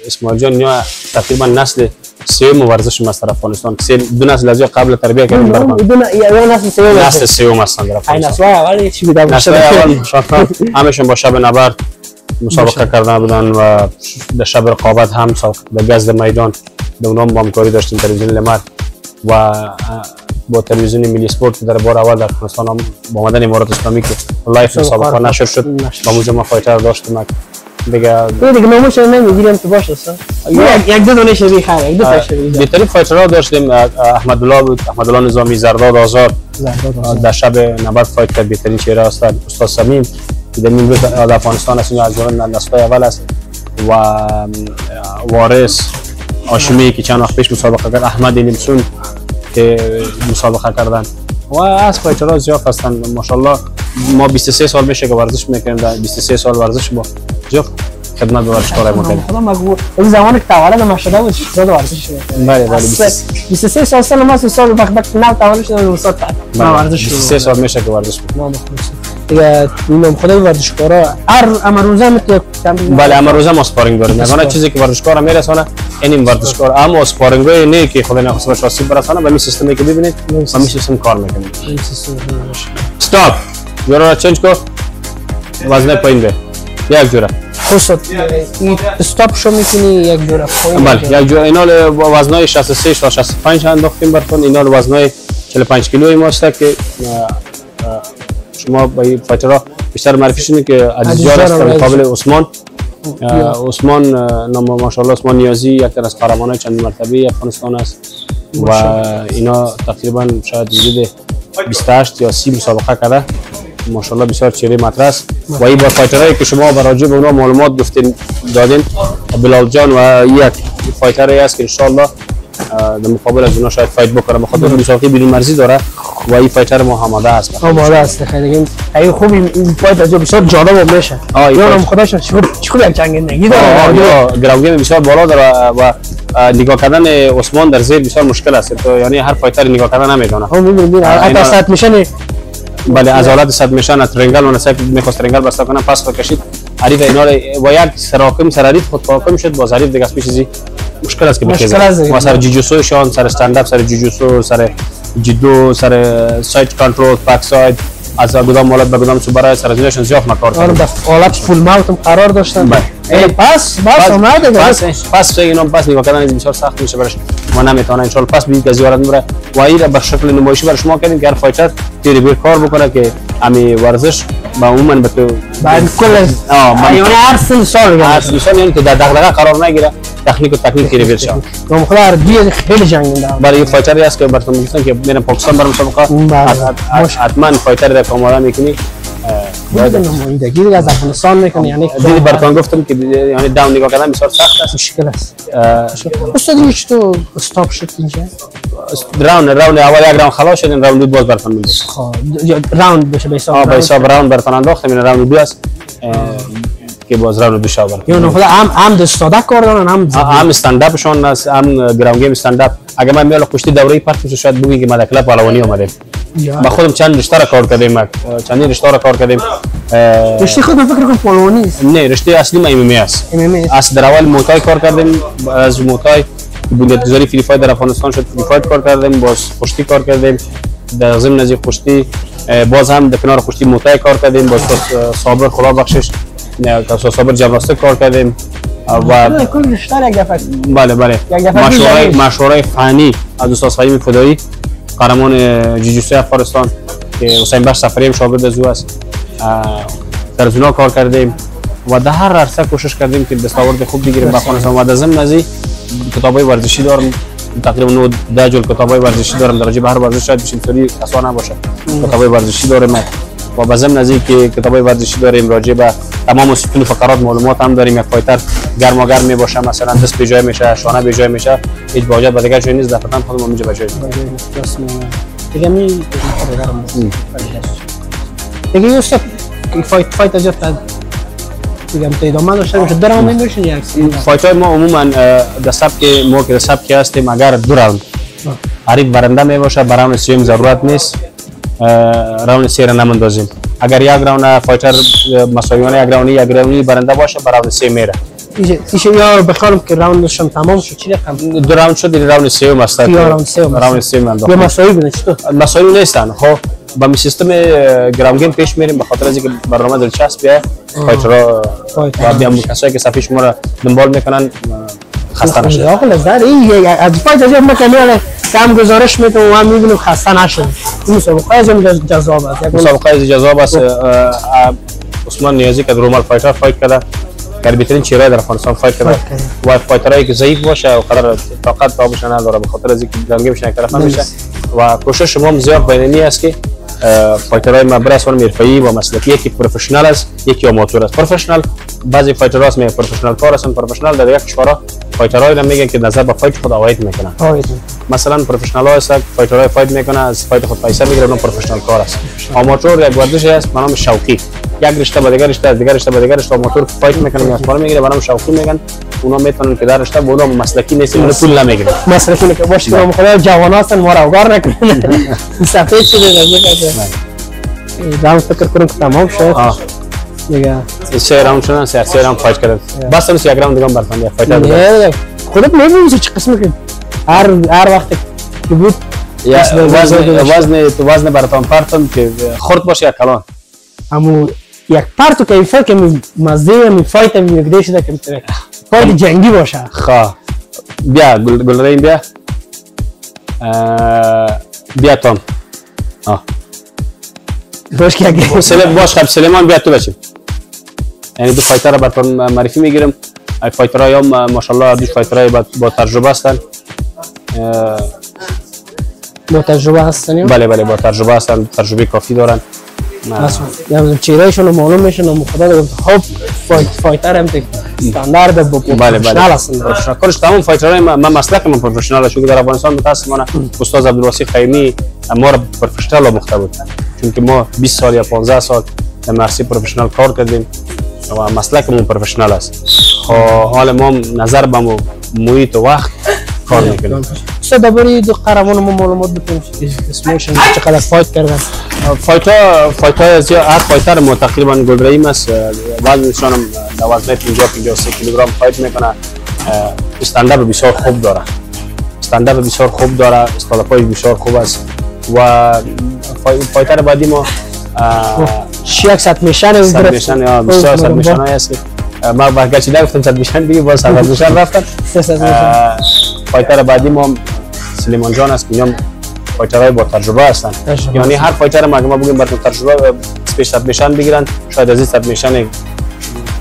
اسماعیل جان اینا تقریبا نسل سوم ورزش ما در افغانستان که دو نسل از قبل تربیت کردیم برام یا نسل سوم نسل سوم هستن در این افغانستان نسل اول چی بوده نسل اول همشون با شب نبرد مسابقه کردن بودن و در شب رقابت هم در گز میدان در اونها با همکاری داشتیم تلویزیون لمر و با تلویزیون ملی اسپورت در بار اول در افغانستان هم با آمدن امارات اسلامی که لایف مسابقه نشر شد با موجب ما فایتر داشتیم دیگه ناموش نمیگیریم تو باشه یک دو دونه شبیه خیر یک دو تا شبیه بهترین فایترها داشتیم احمدالله بود احمدالله نظامی زرداد آزاد در شب نبرد فایت کرد بهترین چهره هستند استاد سمیم که در امروز در افغانستان است از جمله نسل‌های اول است و وارث هاشمی که چند وقت پیش مسابقه کرد احمد نیمسون که مسابقه کردن و از فایترها زیاد هستند ماشاءالله ما 23 سال میشه که ورزش میکنیم 23 سال ورزش با جفت خدمت به ورزشکارای ما کردیم خدا مگو اون زمانی که تولد ما شده بود شده ورزش می‌کردیم بله 23 سال ما 3 سال وقت نه تولد شده بود استاد ورزش 23 سال میشه که ورزش میکنیم دیگه میگم خدا ورزشکارا هر امروزه میتونه بله امروزه ما اسپارینگ داریم یعنی چیزی که ورزشکار میرسونه این ورزشکار اما اسپارینگ نه که خدا نخواسته باشه آسیب برسونه به این سیستمی که ببینید با این سیستم کار میکنه استاپ جورا چنج کو وزن پایین به یک جوره خصوص استاپ شو میتونی یک جوره پایین بله یک جوره اینا وزنای 63 تا 65 انداختیم براتون اینا وزنای 45 کیلویی ماست که شما با این فایترها بیشتر معرفی شدید که عزیزجان است در مقابل عثمان نام ماشاءالله عثمان نیازی یک از قهرمانان چند مرتبه افغانستان است و اینا تقریبا شاید حدود 28 یا 30 مسابقه کرده ماشاءالله بسیار چهره مطرح است و این با فایترهایی که شما بر راجع به اونها معلومات گفتین دادین بلال جان و یک فایتری است که ان شاء الله در مقابل از اونها شاید فایت بکنه بخاطر مسابقه بیرون مرزی داره و این فایتر ما آماده است خیلی خیلی خوب این فایت از بسیار جالب میشه یارم خداش چخور یک جنگندگی داره گراوند گیم بسیار بالا داره و نگاه کردن عثمان در زیر بسیار مشکل است تو یعنی هر فایتر نگاه کردن نمیدونه میبینید حتی صد میشن بله از حالت صد میشن ترنگل و نسای میخواست ترنگل بسته کنه پس خود کشید حریف اینا و یک سراکم سر حریف خود پاکم شد باز حریف دیگه اسمش چیزی مشکل است که بخیزه و سر جوجوسو شان سر استند اپ سر جوجوسو سر جدو سر سایت کنترل بک ساید از کدام مالت به کدام سوبرای سر ازشون زیاد مکار کردن در حالت فول ماوت هم قرار داشتن پس اومده پس اینا پس نگاه کردن بسیار سخت میشه براش ما نمیتونه ان شاء الله پس بید از یارت میبره و این به شکل نمایشی برای شما کردیم که هر فایتر تیری بیر کار بکنه که امی ورزش با عموما به تو بعد کل یعنی هر سن سال یعنی که در دغدغه قرار نگیره تکنیک تیری بیر شه ما خدا هر دیگه خیلی جنگنده برای فایتری است که براتون میگفتم که میرم پاکستان برام مسابقه حتما فایتر را آماده میکنی باید نمایندگی دیگه از افغانستان میکنه یعنی دیدی براتون گفتم که یعنی داون نگاه کردن بسیار سخت است مشکل است استاد هیچ تو استاپ شد اینجا راوند اول یک راوند خلاص شد راوند دو باز براتون میگم راوند بشه به حساب راوند براتون انداختم این راوند دو است که باز راوند دو شاور یعنی خدا هم دستاده کار دارن هم استند اپ شون است هم گراوند گیم استند اپ اگه من میال کشتی دوره پرت شاید بگم که ما در کلاب پهلوانی اومدیم با خودم چند رشته را کار کردیم چند رشته را کار کردیم رشته خودم فکر کنم پهلوانی است نه رشته اصلی ما ام ام است از در اول موتای کار کردیم از موتای بنیادگذاری فری فایت در افغانستان شد فری فایت کار کردیم باز کشتی کار کردیم در ضمن از کشتی باز هم در کنار کشتی موتای کار کردیم باز صابر خدا بخشش صابر جمناستیک کار کردیم و کل رشته یک دفعه بله مشورای فنی از استاد فهیم فدایی قهرمان جوجوتسو افغانستان که حسین بخش سفری هم شاگرد از او است در زونا کار کردیم و در هر عرصه کوشش کردیم که دستاورد خوب بگیریم به افغانستان و در ضمن از کتابای ورزشی دارم تقریبا 10 جلد کتابای ورزشی دارم در راجع به هر ورزش شاید بشه اینطوری آسان نباشه کتابای ورزشی دارم و به ضمن از اینکه کتابای ورزشی داریم راجع به تمام ستون فقرات معلومات هم داریم یک فایتر گرم میباشه مثلا دست به جای میشه شانه به جای میشه هیچ باجت به دیگه جای نیست دفعه خودم اونجا به جای دیگه می دیگه استاد فایت از دیگه ادامه داشته میشه در راوند میشه یک فایتای ما عموما در سبک ما که در سبک هستیم اگر دو راوند حریف برنده میباشه برای راوند سوم ضرورت نیست راوند سه را نمیندازیم اگر یک راوند فایتر مساویانه یک راوندی برنده باشه برای راوند سه میره ایشه یا بخوام که راوندشون تمام شد چی رقم؟ 2 راوند شد، این راوند سوم است. راوند سوم انداخت. یا مساوی بوده چطور؟ مساوی نیستن. خب با می سیستم گرام گیم پیش میریم به خاطر از اینکه برنامه دلچسبیه. فایترها و بیام کسایی که صفی شما را دنبال میکنن خسته نشد. آقا لذت این از فایت از ما کنیم کم گزارش میتونم و هم میبینیم خسته نشد. این مسابقه از جذاب است. مسابقه از جذاب است. عثمان نیازی که رومال فایتر فایت کرده. که بهترین چهره در افغانستان فایت کرده و فایترایی که ضعیف باشه و قرار طاقت تابش نداره به خاطر از اینکه گرمگیمش طرف نمیشه و کوشش ما زیاد بینی است که فایترهای مبرز و حرفه‌ای و مسلکی یکی پروفشنال است یکی آماتور است. پروفشنال بعضی فایترها است میگن پروفشنال کار هستن. پروفشنال در یک کشورها فایترهایی را میگن که نظر به فایت خود آوید میکنن. مثلا پروفشنال ها است فایترهای فایت میکنه از فایت خود پیسه میگیره اون پروفشنال کار است. آماتور یک ورزش است به نام شوقی. یک رشته به دیگر رشته از دیگر رشته به دیگر رشته آماتور فایت میکنن یا کار میگیره به نام شوقی میگن. اونا میتونن که در رشته اونا مسلکی نیستن اون پول نمیگیره. مسلکی که باشه که خدا جوان هستن ما را اوگار نکنه. سفید شده راوند فکر کنم که تمام شد. دیگه 3 راوند شدن 3 راوند فایت کردن. بس اون 1 راوند دیگه برتن یک فایتر بود. خودت می‌بینی چه قسمه که هر وقت که بود وزن براتون پرتم که خرد باشه یا کلان. همون یک پرتو کیفه که مزه می فایت میگده شده که میتونه فایت جنگی باشه. خواه بیا گلرین بیا تام باش که اگه باش خب سلیمان بیا تو بچیم. یعنی دو فایتر را براتون معرفی میگیرم. ای فایترهای هم ماشاءالله دو فایترهای با تجربه هستن. با تجربه هستن؟ بله با تجربه هستن. تجربه کافی دارن. یعنی چهرهشون معلوم میشه و خدا خوب فایتر هم استاندارد با پروفشنال هستن. کارش تمام فایترهای من مسلک من پروفشنال شو در افغانستان متاسفانه استاد عبدالوسی خیمی ما را پروفشنال آموخته بود. چون که ما 20 سال یا 15 سال در مرسی پروفشنال کار کردیم و مسلکمون پروفشنال است. حال ما نظر به محیط و وقت کار میکنیم. استاد درباره دو قهرمان ما معلومات بدیم اسمشون چقدر فایت کردن. فایت‌های زیاد هر فایتر ما تقریبا گلریم است. وزنشون هم در وزن 50-53 کیلوگرم فایت میکنه. استاندارد بسیار خوب داره. استالپای بسیار خوب است و فایتر بعدی ما یک ست میشن های است که ما برگشتی نگفتم ست میشن دیگه باز ست میشن رفتن. فایتر بعدی ما سلیمان جان است که فایترهای با تجربه هستن. یعنی هر فایتر ما بگیم براتون تجربه سپیش ست میشن بگیرن شاید از این ست میشن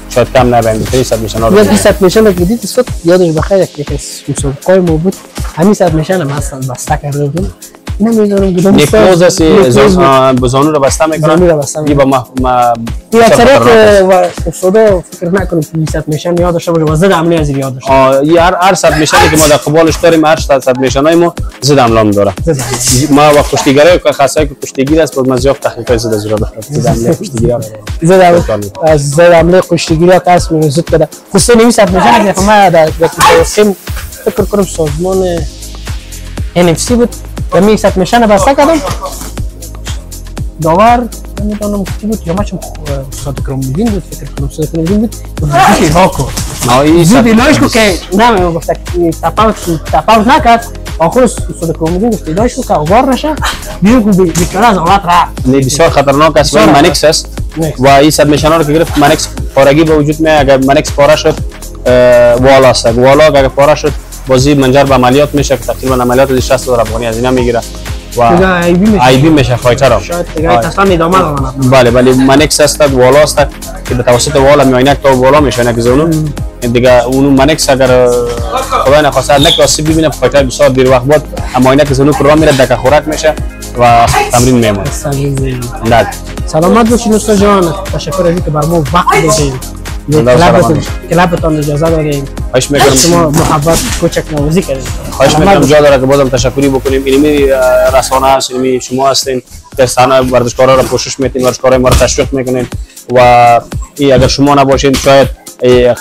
شاید کم نبینیم. بهترین ست میشن ها رو یکی ست میشن که دید است یادش بخیر که مسابقه ما بود همین ست میشن هم هستن بسته کرده بودیم. نمیدونم نیکلوز است بزانو رو بسته میکنن. این با ما اکثریت استادا فکر نکنم که ست میشن یاد داشته باشه و ضد حمله از یاد داشته. هر ست میشنی که ما در قبالش داریم هر ست میشنای ما ضد حمله داره. ما و کشتیگرای که خاصای کشتیگیر است باز مزیاف تحقیقات ضد ضرورت داره. ضد حمله کشتیگیر از ضد حمله کشتیگیر کاس میزد کرده. خصوصا این ست میشن که ما در فکر کنم سازمان NFC بود و یک ست میشن بسته کردم داور نمیدونم کی بود یا ماشم استاد کرمدین بود فکر کنم استاد کرمدین بود دیگه هاکو زودی ناش کو که نام گفت که تفاوت نکرد آخر استاد کرمدین گفت داش کو که اوار نشه بیرون کو بیکار از اولات را بسیار خطرناک است. منکس است و این ست میشن رو که گرفت منکس پارگی به وجود میاد. اگر منکس پاره شد والا است. والا اگر پاره شد بازی منجر به عملیات میشه که تقریبا عملیات 60,000 افغانی از اینا میگیره و آیبی میشه فایتر ها. شاید دیگه اصلا ادامه بله منکس است والا است که به توسط والا میاینک تا والا میشه نه که زونو دیگه اون منکس اگر خدای نخواسته نک آسیب ببینه فایتر بسیار دیر وقت بعد اماینک زونو پروا میره دکه خوراک میشه و تمرین میمونه. سلامت باشین استاد جان. تشکر از اینکه برام وقت دادید. کلابتون اجازه دادیم. خواهش میکنم شما محبت کوچک نوازی کردید. خواهش میکنم جا داره که بازم تشکری بکنیم. اینمی رسانه است، اینمی شما هستین که رسانه ورزشکارا را پوشش میدین، ورزشکارای ما را تشویق میکنین و اگر شما نباشین شاید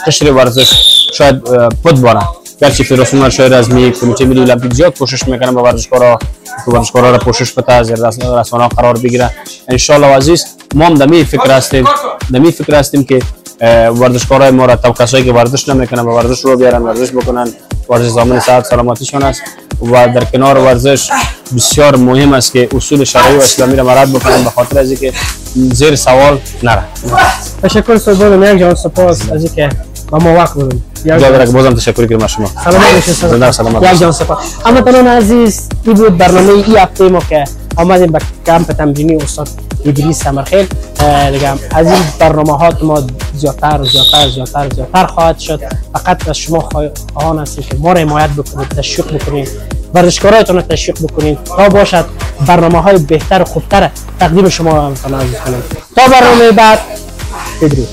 قشر ورزش شاید پد باره. گرچه فدراسیون شاید رزمی کمیته ملی المپیک زیاد کوشش میکنه با ورزشکارا را پوشش بده از رسانه قرار بگیره. ان شاء الله عزیز ما هم دمی فکر هستیم که ورزشکارای مرتب، کسایی که ورزش نمیکنن به ورزش رو بیارن، ورزش بکنن. ورزش ضامن صحت سلامتیشون است و در کنار ورزش بسیار مهم است که اصول شرعی و اسلامی را مراعات بکنن، به خاطر از اینکه زیر سوال نره. تشکر سلطان یک جان، سپاس از اینکه با ما وقت گذاشتید. جواد بازم تشکر کنم شما. سلامت باشید. سلامت. یک جان سپاس. هموطنان عزیز، این بود برنامه این هفته ما که آمدیم به کمپ تمرینی استاد ادریس سمرخیل. دیگه از این برنامه‌ها ما زیادتر خواهد شد. فقط از شما خواهان است که ما را حمایت بکنید، تشویق بکنید، ورزشکارایتان را تشویق بکنید تا باشد برنامه‌های بهتر و خوبتر تقدیم شما هموطنان عزیز کنیم. تا برنامه بعد، بدرود.